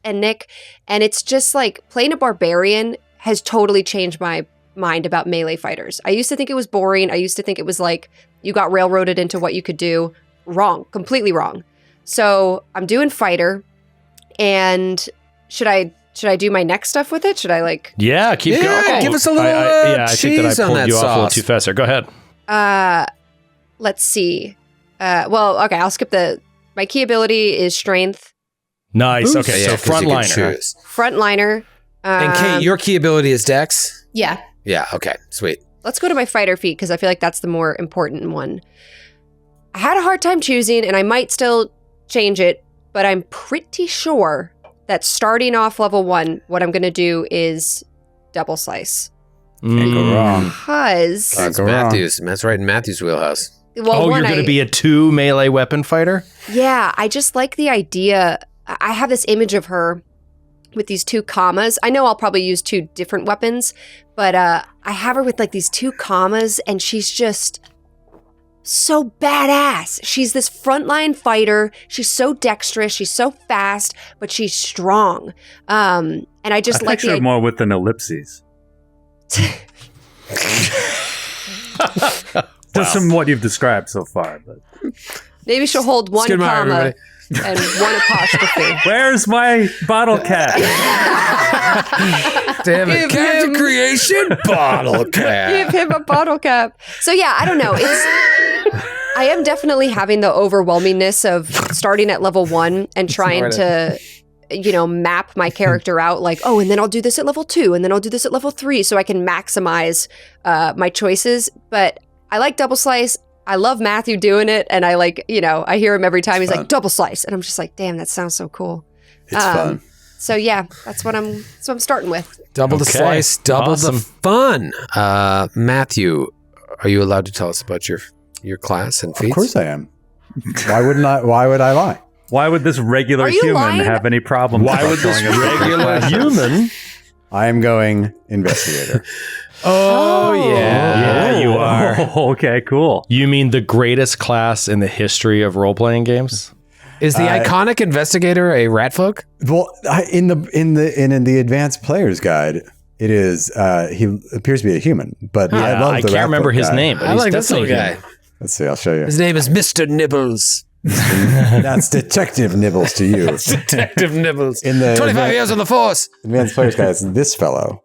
and Nick. And it's just like playing a barbarian has totally changed my mind about melee fighters. I used to think it was boring. I used to think it was like you got railroaded into what you could do. Wrong, completely wrong. So I'm doing fighter, and should I do my next stuff with it? Should I like? Yeah, keep going. Give us a little I think that cheese I on pulled that you off a little sauce. too fast there. Go ahead. Let's see. Well, okay, I'll skip my key ability is strength. Nice. Okay, Yeah, so 'cause you can frontliner. choose. Frontliner. And Kate, your key ability is Dex? Yeah. Yeah, okay, sweet. Let's go to my fighter feat because I feel like that's the more important one. I had a hard time choosing, and I might still change it, but I'm pretty sure that starting off level 1, what I'm going to do is double slice. Can't go wrong. Because That's go wrong. Matthews. That's right in Matthew's wheelhouse. well, you're going to be a 2 melee weapon fighter? Yeah, I just like the idea. I have this image of her with these 2 commas. I know I'll probably use 2 different weapons, but I have her with like these 2 commas, and she's just so badass. She's this frontline fighter. She's so dexterous. She's so fast, but she's strong. And I just like picture the more with an ellipses. Just from what you've described so far. But maybe she'll hold 1 Skidmore, comma everybody. and 1 apostrophe. where's my bottle cap? Damn it. Give Character him- creation bottle cap. Give him a bottle cap. So yeah, I don't know. I am definitely having the overwhelmingness of starting at level 1 and trying to, map my character out like, oh, and then I'll do this at level 2, and then I'll do this at level 3, so I can maximize my choices. But I like double slice. I love Matthew doing it, and I like, I hear him every time. He's like, double slice, and I'm just like, damn, that sounds so cool. It's fun. So yeah, that's what I'm starting with. Double the Okay. slice, double Awesome. the fun. Matthew, are you allowed to tell us about your class and feats? Of course I am. Why wouldn't I? Why would I lie? Why would this regular Are you human lying? have any problem? Why would this regular human? I am going investigator. Oh, yeah. Yeah, you are. Oh, okay, cool. You mean the greatest class in the history of role-playing games? Is the iconic investigator a rat folk? Well, in the advanced player's guide, it is he appears to be a human, but I love I the can't rat remember folk his guy. name, but I he's like this little definitely guy. human. Let's see, I'll show you. His name is Mr. Nibbles. That's Detective Nibbles to you. Detective Nibbles. In the 25 years on the force. advanced player's guide, it's this fellow.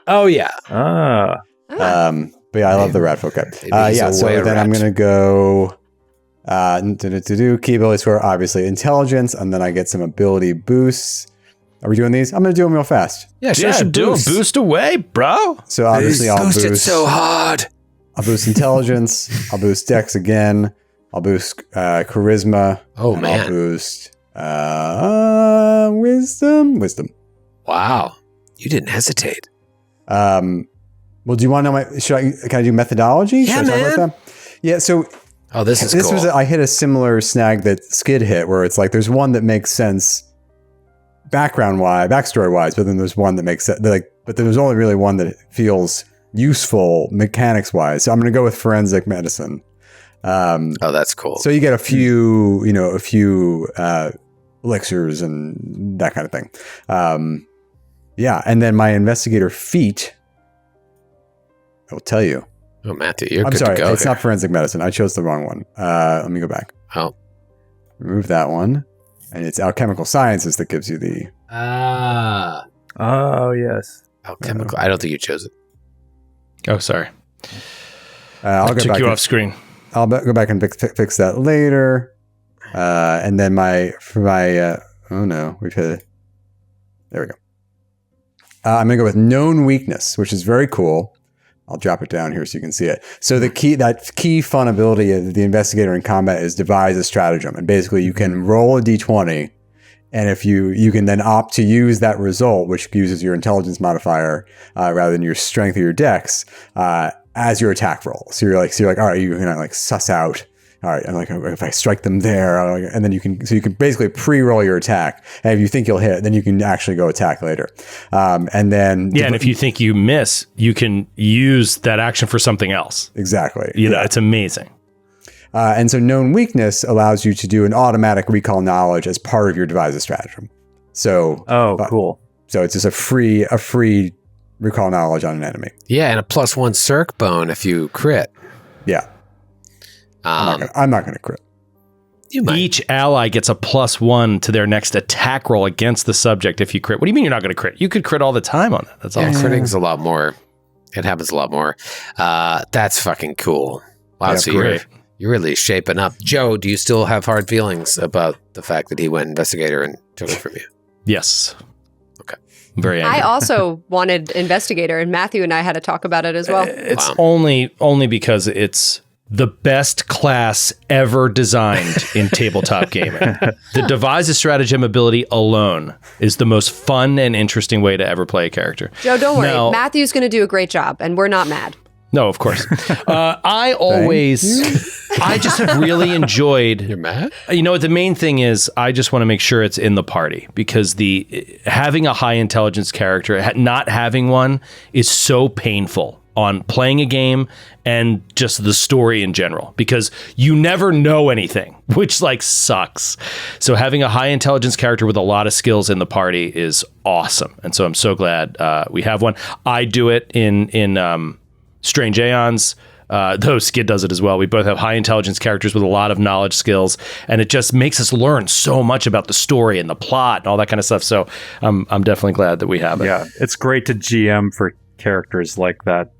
Oh, yeah. Ah, But yeah, I love the rat folk guy. Maybe he's Yeah, a so were then I'm rat. gonna go key ability score, obviously intelligence, and then I get some ability boosts. Are we doing these? I'm gonna do them real fast. Yeah, Yeah, do a boost away, bro. So obviously I'll Boost boost it so hard. I'll boost intelligence. I'll boost dex again. I'll boost charisma. Oh, and man. I'll boost wisdom. Wow. You didn't hesitate. Well, do you want to know my? Can I do methodology? Yeah, Should I talk man. about that? Yeah. So Oh, this is this cool. was I hit a similar snag that Skid hit, where it's like there's one that makes sense backstory wise, but then there's one that makes sense. But there's only really one that feels useful mechanics wise. So I'm going to go with forensic medicine. Oh, that's cool. So you get a few, elixirs and that kind of thing. Yeah, and then my investigator feat, I will tell you. Oh, Matthew, you're I'm good sorry, to go it's here. not forensic medicine. I chose the wrong one. Let me go back. Oh. Remove that one. And it's alchemical sciences that gives you the... oh yes. Alchemical. I don't think you chose it. Oh, sorry. I'll I go took back you and- off screen. I'll go back and fix that later. And then oh no, we've hit it. There we go. I'm going to go with known weakness, which is very cool. I'll drop it down here so you can see it. So that key fun ability of the investigator in combat is devise a stratagem. And basically you can roll a d20, and if you can then opt to use that result, which uses your intelligence modifier rather than your strength or your dex, as your attack roll. So you're like, all right, you're gonna like suss out. All right, and like if I strike them there, and then you can basically pre-roll your attack, and if you think you'll hit, then you can actually go attack later, and then Yeah, and if you think you miss, you can use that action for something else. exactly, You know, it's amazing. and so known weakness allows you to do an automatic recall knowledge as part of your devise a stratagem. So Cool. So it's just a free recall knowledge on an enemy. Yeah, and a +1 circ bone if you crit. Yeah, I'm not gonna crit. You might. Each ally gets a +1 to their next attack roll against the subject if you crit. What do you mean you're not going to crit? You could crit all the time on that. That's Yeah, awesome. critting's a lot more. It happens a lot more. That's fucking cool. Wow, Yeah, so great. you're really shaping up. Joe, do you still have hard feelings about the fact that he went investigator and took it from you? Yes. Okay. Very angry. I also wanted investigator, and Matthew and I had to talk about it as well. It's Wow. only because it's the best class ever designed in tabletop gaming. The devise a stratagem ability alone is the most fun and interesting way to ever play a character. Joe, don't worry. Now- Matthew's going to do a great job, and we're not mad. No, of course. I just really enjoyed. You're mad? You know, the main thing is I just want to make sure it's in the party, because having a high intelligence character, not having one, is so painful on playing a game and just the story in general, because you never know anything, which like sucks. So having a high intelligence character with a lot of skills in the party is awesome. And so I'm so glad we have one. I do it in Strange Aeons. Though Skid does it as well. We both have high intelligence characters with a lot of knowledge skills, and it just makes us learn so much about the story and the plot and all that kind of stuff. So I'm definitely glad that we have it. Yeah, it's great to GM for characters like that.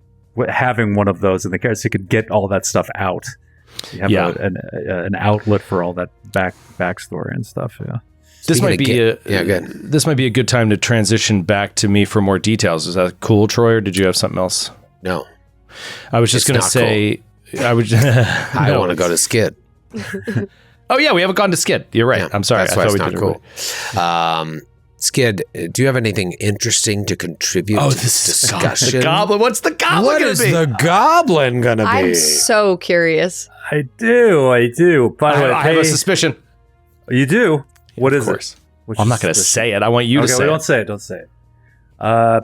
Having one of those in the characters, you could get all that stuff out. You have an outlet for all that backstory and stuff. Yeah. This might be a good time to transition back to me for more details. Is that cool, Troy, or did you have something else? No. I was just going to say, cool. I want to go to Skid. Oh yeah, we haven't gone to Skid. You're right. Yeah, I'm sorry. That's why it's not cool. Skid, do you have anything interesting to contribute to this discussion? The goblin. What's the goblin What gonna is be? the goblin going to be? I'm so curious. I do. By the way, I have a suspicion. You do? What is Of course. it? Well, I'm not going to say it. I want you to say it. Don't say it. Don't say it.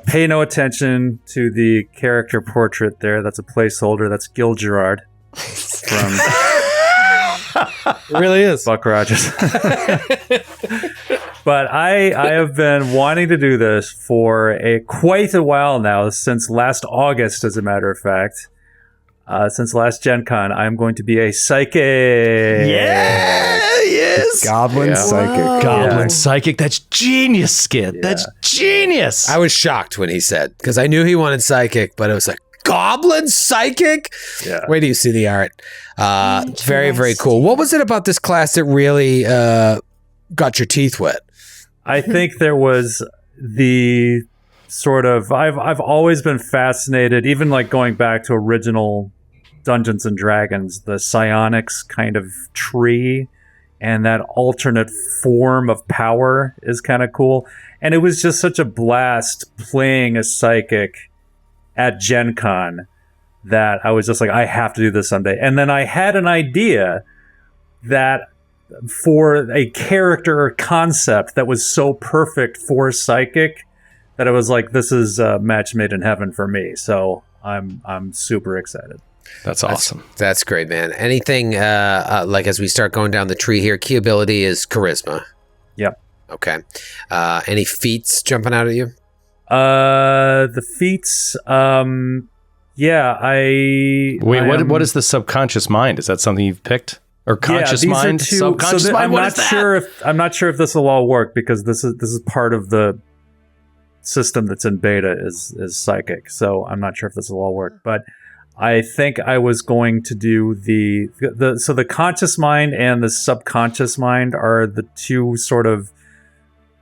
Pay no attention to the character portrait there. That's a placeholder. That's Gil Gerard from It really is. Buck Rogers. But I have been wanting to do this for quite a while now, since last August, as a matter of fact. Since last Gen Con, I'm going to be a psychic. Yeah, yes. Goblin psychic. Whoa. Goblin psychic. That's genius, Skid. Yeah. That's genius. I was shocked when he said, because I knew he wanted psychic, but it was like, goblin psychic? Yeah. Wait till you see the art. Very, very cool. What was it about this class that really got your teeth wet? I think there was the sort of I've always been fascinated, even like going back to original Dungeons and Dragons, the psionics kind of tree and that alternate form of power is kind of cool. And it was just such a blast playing a psychic at Gen Con that I was just like, I have to do this someday. And then I had an idea that for a character concept that was so perfect for psychic that I was like, this is a match made in heaven for me. So I'm super excited. That's awesome. That's great, man. Anything like as we start going down the tree here, key ability is charisma. Yep. Okay. Any feats jumping out at you? The feats, yeah, What is the subconscious mind? Is that something you've picked? Or conscious these are mind? two- Subconscious so mind? I'm What not is that? sure I'm not sure if this will all work, because this is part of the system that's in beta is psychic. So I'm not sure if this will all work, but I think I was going to do so the conscious mind and the subconscious mind are the two sort of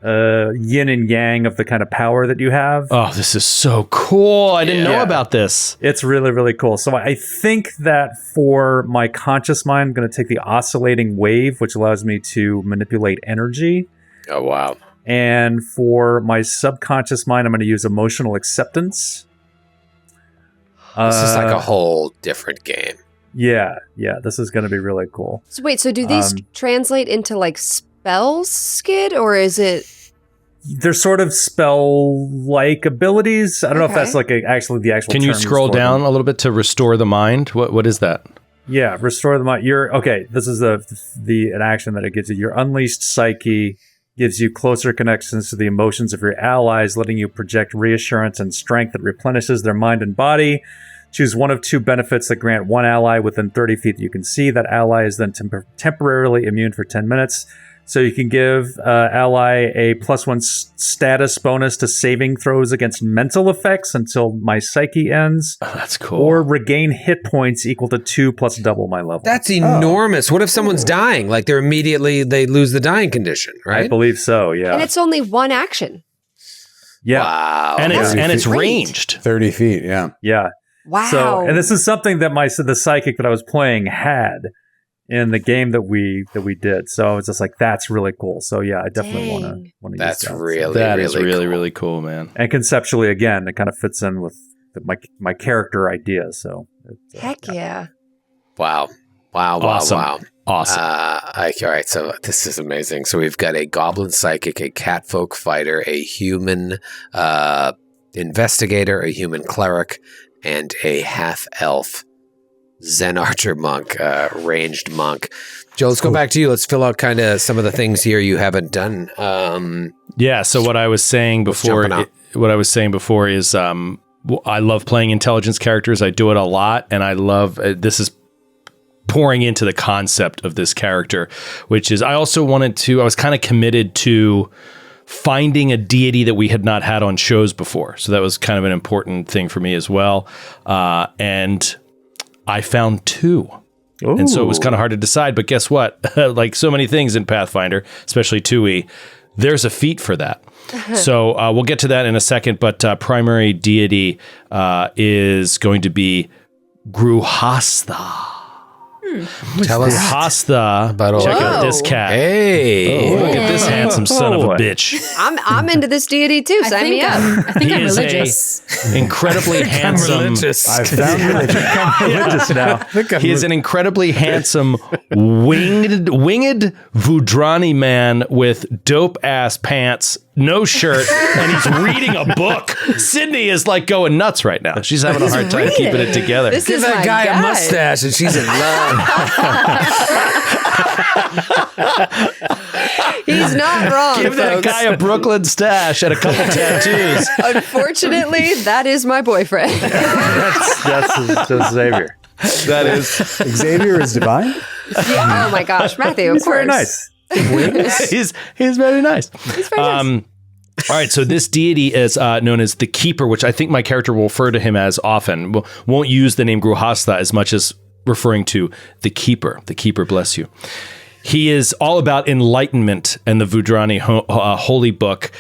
yin and yang of the kind of power that you have. Oh, this is so cool. I didn't know Yeah. about this. It's really, really cool. So I think that for my conscious mind, I'm going to take the oscillating wave, which allows me to manipulate energy. Oh, wow. And for my subconscious mind, I'm going to use emotional acceptance. This is like a whole different game. Yeah. This is going to be really cool. So wait, so do these translate into like spells, Skid, or is it? They're sort of spell-like abilities. I don't know if that's like actually the actual. Can you term scroll for down them. a little bit to restore the mind? What is that? Yeah, restore the mind. This is an action that it gives you. Your unleashed psyche gives you closer connections to the emotions of your allies, letting you project reassurance and strength that replenishes their mind and body. Choose one of two benefits that grant one ally within 30 feet that you can see. That ally is then temporarily immune for 10 minutes. So you can give ally a +1 status bonus to saving throws against mental effects until my psyche ends. Oh, that's cool. Or regain hit points equal to 2 plus double my level. That's enormous. What if someone's dying? Like they lose the dying condition, right? I believe so, yeah. And it's only one action. Yeah. Wow. and it's Great. ranged. 30 feet, yeah. Yeah. Wow. So, and this is something that the psychic that I was playing had in the game that we did. So I was just like, that's really cool. So yeah, I definitely want to use that. That's really, That is really, cool. really cool, man. And conceptually, again, it kind of fits in with my character idea. So Heck yeah. Wow. Awesome. Wow. Awesome. All right, so this is amazing. So we've got a goblin psychic, a catfolk fighter, a human investigator, a human cleric, and a half-elf Zen archer monk, ranged monk. Joe, let's go back to you. Let's fill out kind of some of the things here you haven't done. Yeah. So what I was saying before, is I love playing intelligence characters. I do it a lot, and I love this is pouring into the concept of this character, which is I was kind of committed to finding a deity that we had not had on shows before. So that was kind of an important thing for me as well. And I found 2. Ooh. And so it was kind of hard to decide, but guess what? Like so many things in Pathfinder, especially 2e, there's a feat for that. So we'll get to that in a second, but primary deity is going to be Gruhastha. Tell us Gruhastha. Check out this cat. Hey. Look at this handsome son of a bitch. I'm into this deity too. Sign me up. I think I'm is religious. Incredibly handsome. I found religion. I'm religious now. He is an incredibly handsome winged Vudrani man with dope ass pants, no shirt, and he's reading a book. Sydney is like going nuts right now. She's having a hard time keeping it together. This Give is that my guy a mustache and she's in love. He's not wrong. Give that folks. guy a Brooklyn stash and a couple tattoos. Unfortunately, that is my boyfriend. That's Xavier. That is Xavier is divine. Yeah. Oh my gosh, Matthew, of He's course. very nice. he's very nice. He's very nice. All right, so this deity is known as the Keeper, which I think my character will refer to him as often. Won't use the name Gruhastha as much as referring to the Keeper. The Keeper, bless you. He is all about enlightenment and the Vudrani holy book.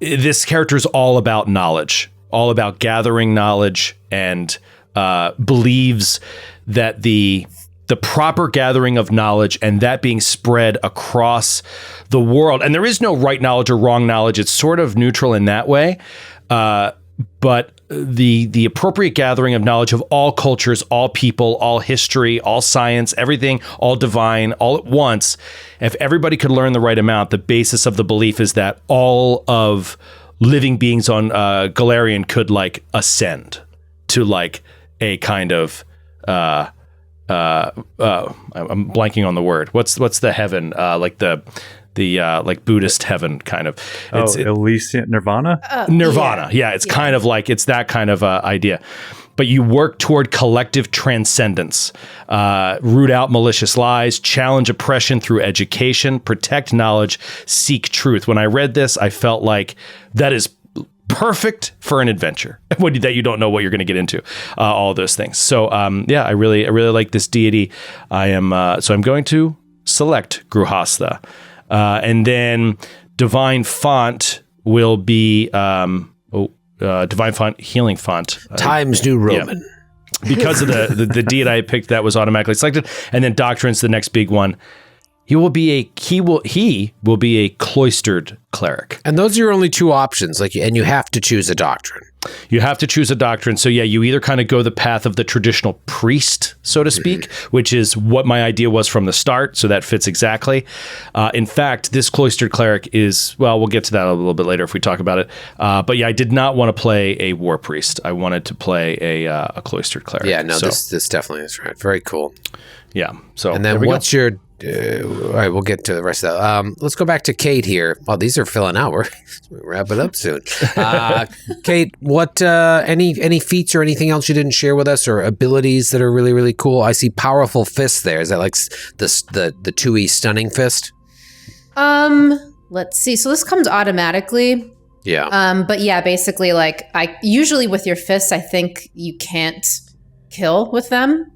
This character is all about knowledge, all about gathering knowledge, and believes that the proper gathering of knowledge and that being spread across the world. And there is no right knowledge or wrong knowledge. It's sort of neutral in that way. But the appropriate gathering of knowledge of all cultures, all people, all history, all science, everything, all divine, all at once. If everybody could learn the right amount, the basis of the belief is that all of living beings on Galarian could like ascend to like a kind of I'm blanking on the word. What's the heaven? Like the like Buddhist heaven kind of. Elysian Nirvana? Nirvana. Yeah, it's kind of like, it's that kind of idea. But you work toward collective transcendence, root out malicious lies, challenge oppression through education, protect knowledge, seek truth. When I read this, I felt like that is perfect for an adventure that you don't know what you're going to get into, all those things. So yeah, I really like this deity. So I'm going to select Gruhastha. And then Divine Font will be Divine Font, Healing Font. Times New Roman. Yeah. Because of the deity I picked, that was automatically selected. And then Doctrine's the next big one. He will be a cloistered cleric. And those are your only 2 options. And you have to choose a doctrine. You have to choose a doctrine. So yeah, you either kind of go the path of the traditional priest, so to speak, which is what my idea was from the start. So that fits exactly. In fact, this cloistered cleric is, well, we'll get to that a little bit later if we talk about it. But yeah, I did not want to play a war priest. I wanted to play a cloistered cleric. Yeah, no, this definitely is right. Very cool. Yeah. So and then what's your all right, we'll get to the rest of that. Let's go back to Kate here. Oh, these are filling out. We'll wrap it up soon. Kate, what any feats or anything else you didn't share with us, or abilities that are really, really cool? I see powerful fists there. Is that like the 2e stunning fist? Let's see. So this comes automatically. Yeah. But yeah, basically, like I usually with your fists, I think you can't kill with them.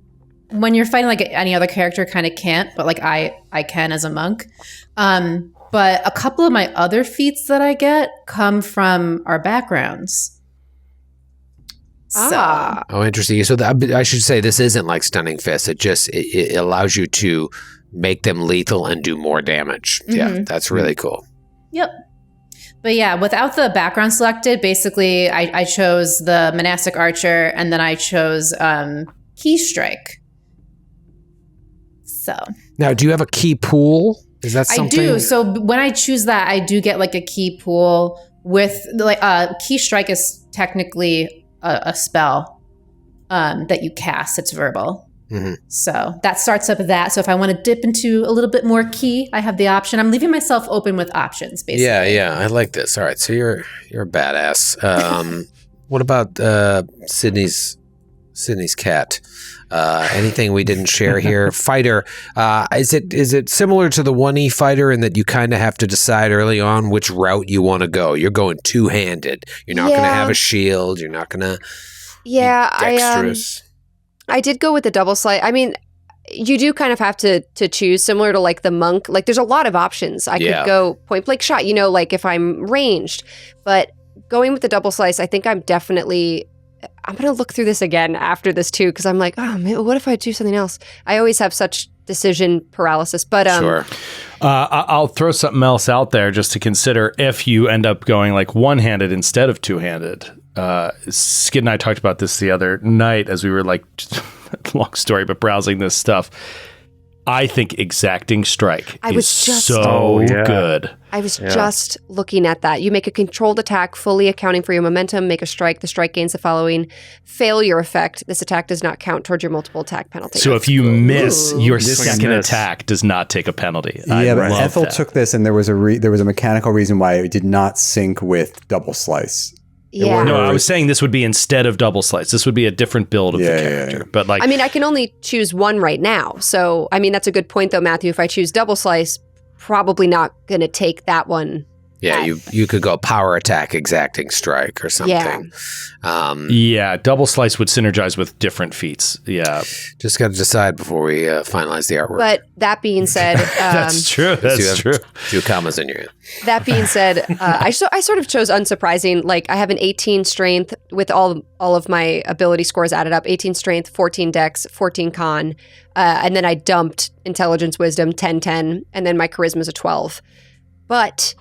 When you're fighting, like any other character kind of can't, but like I can as a monk. But a couple of my other feats that I get come from our backgrounds. Ah. Oh, interesting. So I should say this isn't like Stunning Fist. It allows you to make them lethal and do more damage. Yeah, that's really cool. Yep. But yeah, without the background selected, basically I chose the Monastic Archer and then I chose Key Strike. So now, do you have a key pool? Is that something? I do. So when I choose that, I do get like a key pool with like Key Strike is technically a spell that you cast. It's verbal. So that starts up that. So if I want to dip into a little bit more key, I have the option. I'm leaving myself open with options, basically. Yeah, I like this. All right, so you're a badass. What about Sydney's cat? Anything we didn't share here? Fighter. Is it similar to the 1E fighter in that you kind of have to decide early on which route you want to go? You're going two-handed. You're not going to have a shield. You're not going to be dexterous. I did go with the double slice. I mean, you do kind of have to choose, similar to like the monk. Like there's a lot of options. I could go point blank shot, like if I'm ranged. But going with the double slice, I think I'm going to look through this again after this too, because I'm like, oh man, what if I do something else? I always have such decision paralysis. But sure. I'll throw something else out there just to consider if you end up going like one-handed instead of two-handed. Skid and I talked about this the other night as we were like, long story, but browsing this stuff. I think Exacting Strike is so good. I was just looking at that. You make a controlled attack, fully accounting for your momentum, make a strike. The strike gains the following failure effect. This attack does not count towards your multiple attack penalty. So if you miss, your second attack does not take a penalty. Yeah, but Ethel took this and there was a mechanical reason why it did not sync with double slice. Yeah. No, I was saying this would be instead of double slice. This would be a different build of the character. Yeah. But I can only choose one right now. So, that's a good point though, Matthew. If I choose double slice, probably not going to take that one. Yeah, you could go power attack, Exacting Strike or something. Yeah. Double slice would synergize with different feats. Yeah. Just got to decide before we finalize the artwork. But that being said... That's true. That's true. 2 commas in your hand. That being said, I sort of chose unsurprising. Like I have an 18 strength with all of my ability scores added up. 18 strength, 14 dex, 14 con. And then I dumped intelligence, wisdom, 10, and then my charisma is a 12. But...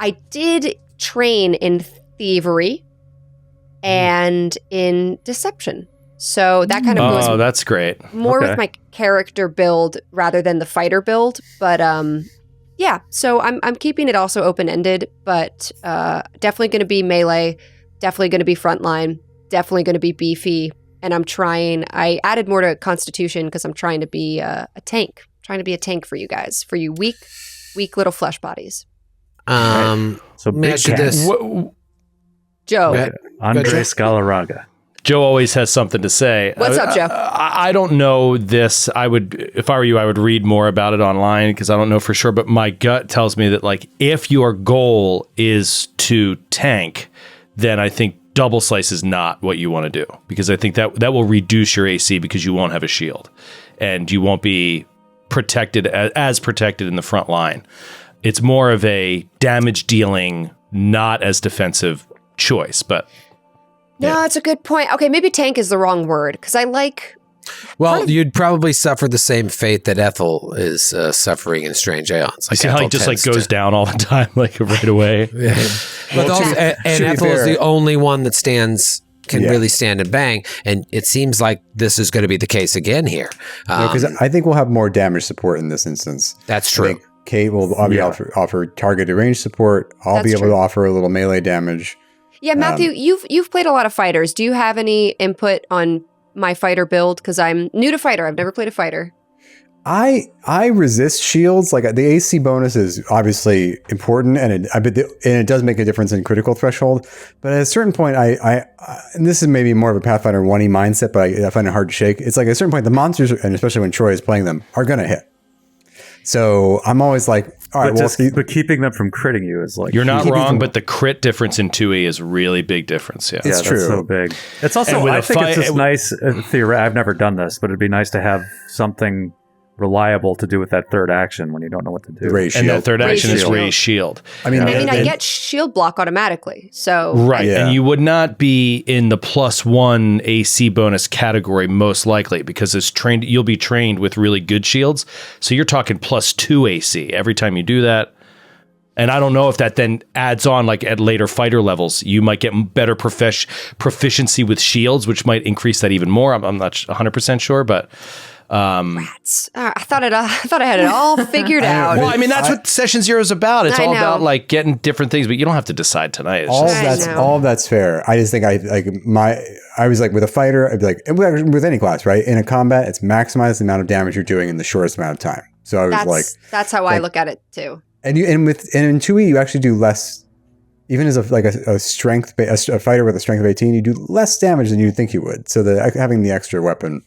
I did train in thievery and in deception. So that kind of goes that's great. More with my character build rather than the fighter build. But so I'm keeping it also open-ended, but definitely going to be melee, definitely going to be frontline, definitely going to be beefy. And I added more to Constitution because I'm trying to be a tank. Trying to be a tank for you guys, for you weak little flesh bodies. So big this. Joe. Andre Scalaraga. Joe always has something to say. What's up, Joe? I don't know this. If I were you, I would read more about it online because I don't know for sure. But my gut tells me that like if your goal is to tank, then I think double slice is not what you want to do because I think that will reduce your AC because you won't have a shield and you won't be protected as protected in the front line. It's more of a damage dealing, not as defensive choice, but no, that's a good point. Okay, maybe tank is the wrong word because I like. Well, you'd probably suffer the same fate that Ethel is suffering in Strange Aeons. Like how he just like goes down all the time, like right away. But Ethel is the only one that can really stand and bang, and it seems like this is going to be the case again here. Because I think we'll have more damage support in this instance. That's true. Kate will offer targeted range support. I'll be able to offer a little melee damage. Yeah, Matthew, you've played a lot of fighters. Do you have any input on my fighter build? Because I'm new to fighter. I've never played a fighter. I resist shields. Like the AC bonus is obviously important, and it does make a difference in critical threshold. But at a certain point, and this is maybe more of a Pathfinder 1E mindset, but I find it hard to shake. It's like at a certain point, the monsters, and especially when Troy is playing them, are going to hit. So I'm always like, all right, but keeping them from critting you is like... You're not wrong, but the crit difference in 2E is a really big difference. Yeah, it's true. That's so big. It's also, I think it's just nice, I've never done this, but it'd be nice to have something reliable to do with that third action when you don't know what to do. Raise And shield. that third action is shield. raise shield. I mean, I get shield block automatically. So Right. Yeah. And you would not be in the +1 AC bonus category most likely because you'll be trained with really good shields. So you're talking +2 AC every time you do that. And I don't know if that then adds on like at later fighter levels. You might get better proficiency with shields, which might increase that even more. I'm not 100% sure, but rats. I thought I had it all figured out. well, I mean, that's what Session Zero is about. It's I all know. about like getting different things, but you don't have to decide tonight. It's all just, of that's fair. I just think I was like with a fighter, I'd be like with any class, right? In a combat, it's maximize the amount of damage you're doing in the shortest amount of time. So I was that's how I look at it too. and in 2E you actually do less. Even as a fighter with a strength of 18, you do less damage than you think you would. So having the extra weapon,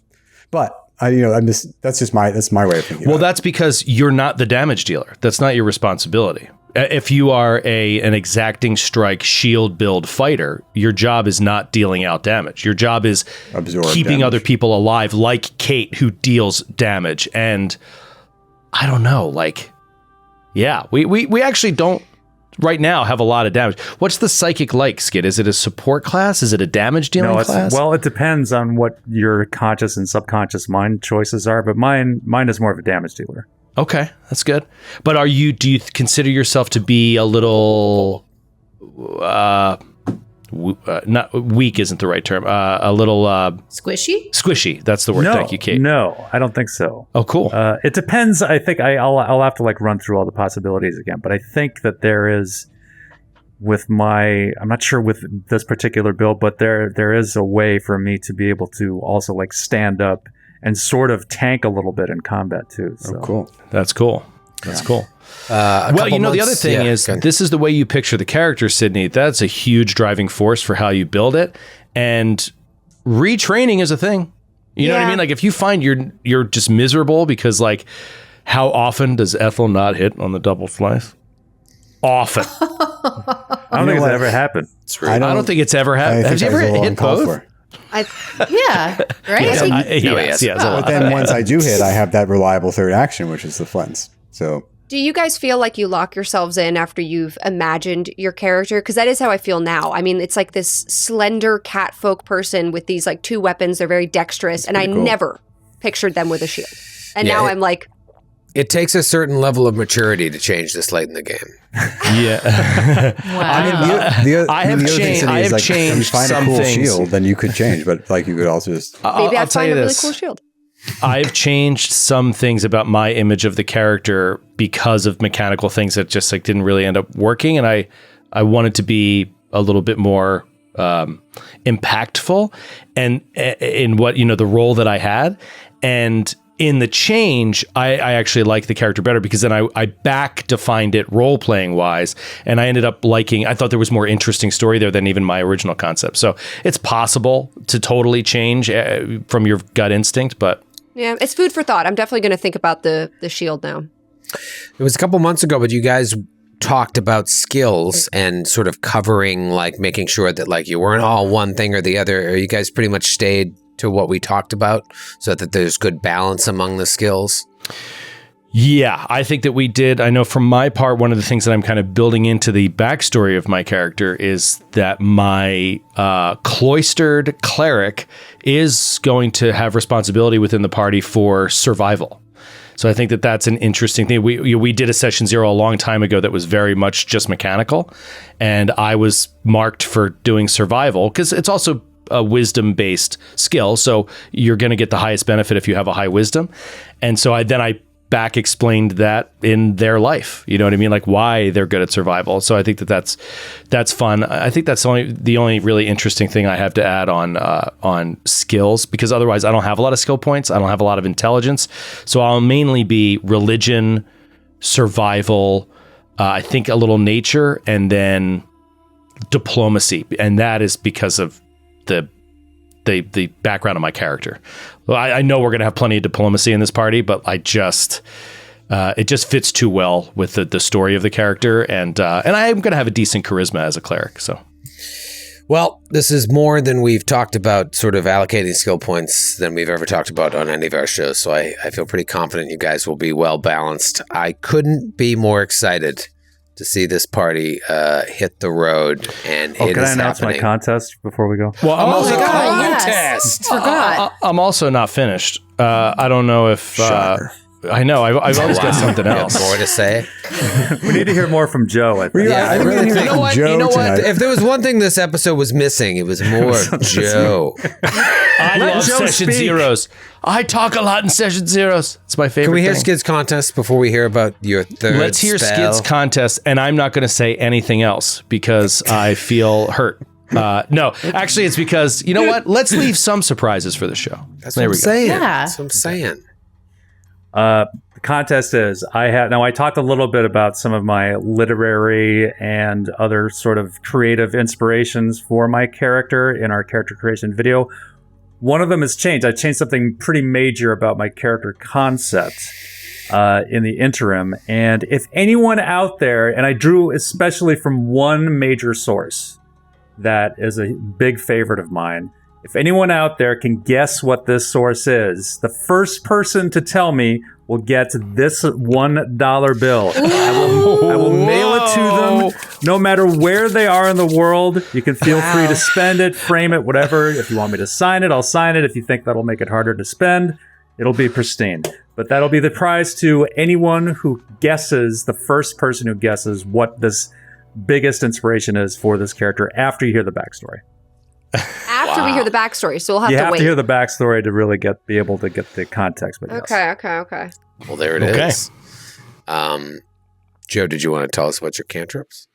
but that's my way of thinking. well, that's because you're not the damage dealer. That's not your responsibility. If you are an exacting strike shield build fighter, your job is not dealing out damage. Your job is keeping other people alive, like Kate, who deals damage. And I don't know, like, yeah, we actually don't right now have a lot of damage. What's the psychic like, Skid? Is it a support class? Is it a damage dealing class? Well, it depends on what your conscious and subconscious mind choices are, but mine is more of a damage dealer. Okay, that's good. But do you consider yourself to be a little not weak isn't the right term. A little Squishy? squishy. That's the word. No, Thank you, Kate. No, I don't think so. Oh, cool. It depends. I think I'll have to like run through all the possibilities again, but I think that there is I'm not sure with this particular build, but there is a way for me to be able to also like stand up and sort of tank a little bit in combat too. So. Oh, cool. That's cool. That's cool. Well, the other thing is this is the way you picture the character, Sydney. That's a huge driving force for how you build it. And retraining is a thing. You know what I mean? Like if you find you're just miserable because like how often does Ethel not hit on the double slice? Often. I don't think it's ever happened. I don't think it's ever happened. Have you ever hit both? Yeah, right? Yes. But then once I do hit, I have that reliable third action, which is the flens. So Do you guys feel like you lock yourselves in after you've imagined your character? Because that is how I feel now. I mean, it's like this slender catfolk person with these like two weapons. They're very dexterous. And I never pictured them with a shield. And now I'm like... It takes a certain level of maturity to change this late in the game. Yeah. Wow. I have changed if you find some a cool things. shield, then you could change. But like you could also just... Maybe I'd tell find you a really this. cool shield. I've changed some things about my image of the character because of mechanical things that just like didn't really end up working, and I wanted to be a little bit more impactful and in what the role that I had. And in the change, I actually like the character better because then I back defined it role playing wise, and I ended up liking. I thought there was more interesting story there than even my original concept. So it's possible to totally change from your gut instinct, but. Yeah, it's food for thought. I'm definitely going to think about the shield now. It was a couple months ago, but you guys talked about skills and sort of covering, like making sure that like you weren't all one thing or the other. Or you guys pretty much stayed to what we talked about so that there's good balance among the skills? Yeah, I think that we did. I know from my part, one of the things that I'm kind of building into the backstory of my character is that my cloistered cleric is going to have responsibility within the party for survival. So I think that that's an interesting thing. We did a session 0 a long time ago that was very much just mechanical, and I was marked for doing survival because it's also a wisdom-based skill. So you're going to get the highest benefit if you have a high wisdom. And so I back explained that in their life, you know what I mean? Like why they're good at survival. So I think that's fun. I think that's the only really interesting thing I have to add on skills, because otherwise I don't have a lot of skill points. I don't have a lot of intelligence. So I'll mainly be religion, survival, I think a little nature, and then diplomacy. And that is because of the background of my character. Well, I know we're going to have plenty of diplomacy in this party, but it just fits too well with the story of the character, and I'm going to have a decent charisma as a cleric. So, Well, this is more than we've talked about, sort of allocating skill points than we've ever talked about on any of our shows. So I feel pretty confident you guys will be well balanced. I couldn't be more excited to see this party hit the road, and it can I is announce happening. my contest before we go? Well, I'm also Yes. Forgot. I'm also not finished. I don't know if Shocker. I know. I've always got something You have else. more to say? We need to hear more from Joe. I think. I think really we think- hear from Joe tonight. If there was one thing this episode was missing, it was more Joe. I love Joe session speak. zeros. I talk a lot in session zeros. It's my favorite. Can we hear thing. Skid's contest before we hear about your third Let's hear spell? Skid's contest, and I'm not going to say anything else because I feel hurt. No, actually, it's because, you know what? Let's leave some surprises for the show. That's There what we I'm go. saying. Yeah. That's what I'm saying. The contest is I talked a little bit about some of my literary and other sort of creative inspirations for my character in our character creation video. One of them has changed. I changed something pretty major about my character concept in the interim. And if anyone out there, and I drew especially from one major source that is a big favorite of mine, if anyone out there can guess what this source is, the first person to tell me will get this $1 bill. I will mail it to them no matter where they are in the world. You can feel free to spend it, frame it, whatever. If you want me to sign it, I'll sign it. If you think that'll make it harder to spend, it'll be pristine. But that'll be the prize to anyone who guesses, the first person who guesses what this biggest inspiration is for this character after you hear the backstory. After we hear the backstory, so we'll have You to have wait. to hear the backstory to really be able to get the context. But yes. Okay. Well, there it Okay. is. Joe, did you want to tell us about your cantrips?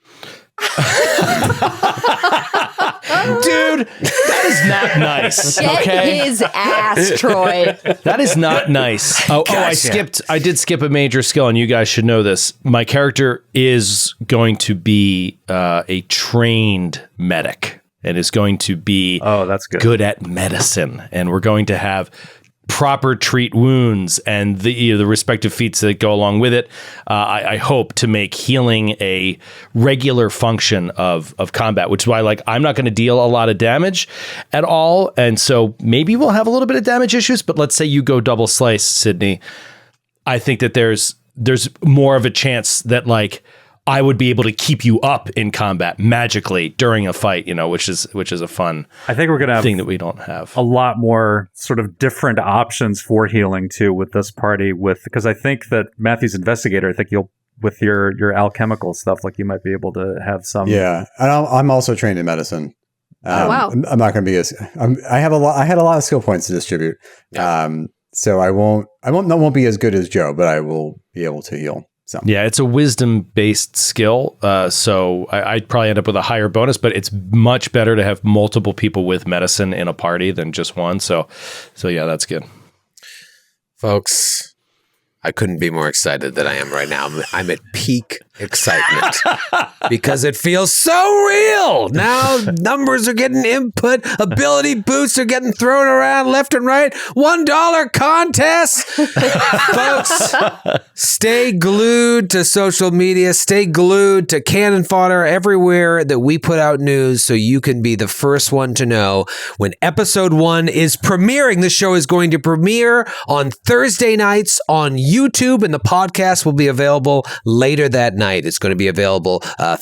Dude, that is not nice. Get Okay, his ass, Troy. that is not nice. I did skip a major skill, and you guys should know this. My character is going to be a trained medic, and is going to be Oh, that's good. at medicine, and we're going to have proper treat wounds and the respective feats that go along with it. I hope to make healing a regular function of combat, which is why I'm not going to deal a lot of damage at all, and so maybe we'll have a little bit of damage issues. But let's say you go double slice, Sydney. I think that there's more of a chance that I would be able to keep you up in combat magically during a fight, which is a fun I think we're going to have thing that we don't have. a lot more sort of different options for healing too with this party, because I think that Matthew's investigator, I think you'll, with your alchemical stuff, you might be able to have some. Yeah, and I'm also trained in medicine. Wow. I'm not going to be as. I had a lot of skill points to distribute. So I won't be as good as Joe, but I will be able to heal. So. Yeah, it's a wisdom-based skill, so I'd probably end up with a higher bonus, but it's much better to have multiple people with medicine in a party than just one. So yeah, that's good. Folks, I couldn't be more excited than I am right now. I'm at peak excitement because it feels so real. Now numbers are getting input, ability boosts are getting thrown around left and right. $1 contest. Folks, stay glued to social media, stay glued to Cannon Fodder everywhere that we put out news so you can be the first one to know when episode 1 is premiering. This show is going to premiere on Thursday nights on YouTube, and the podcast will be available later that night. It's going to be available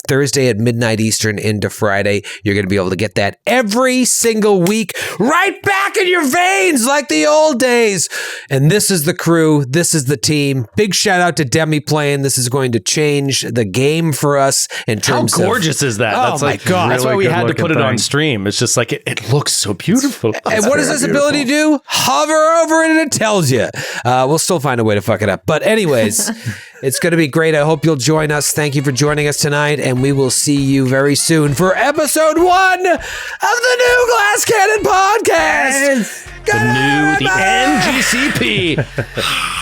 Thursday at midnight Eastern into Friday. You're going to be able to get that every single week right back in your veins like the old days. And this is the crew. This is the team. Big shout out to Demiplane. This is going to change the game for us in How terms gorgeous is that? Oh my God. That's why we Really had to good put it on looking stream. It's just it looks so beautiful. And what does this ability do? Hover over it and it tells you. We'll still find a way to fuck it up. But anyways, it's going to be great. I hope you'll join us. Thank you for joining us tonight. And we will see you very soon for episode 1 of the new Glass Cannon podcast. The NGCP.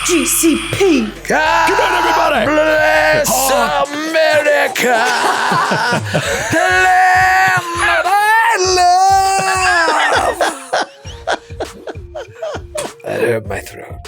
GCP. Good night, everybody. Bless America. Land that I love. That hurt my throat.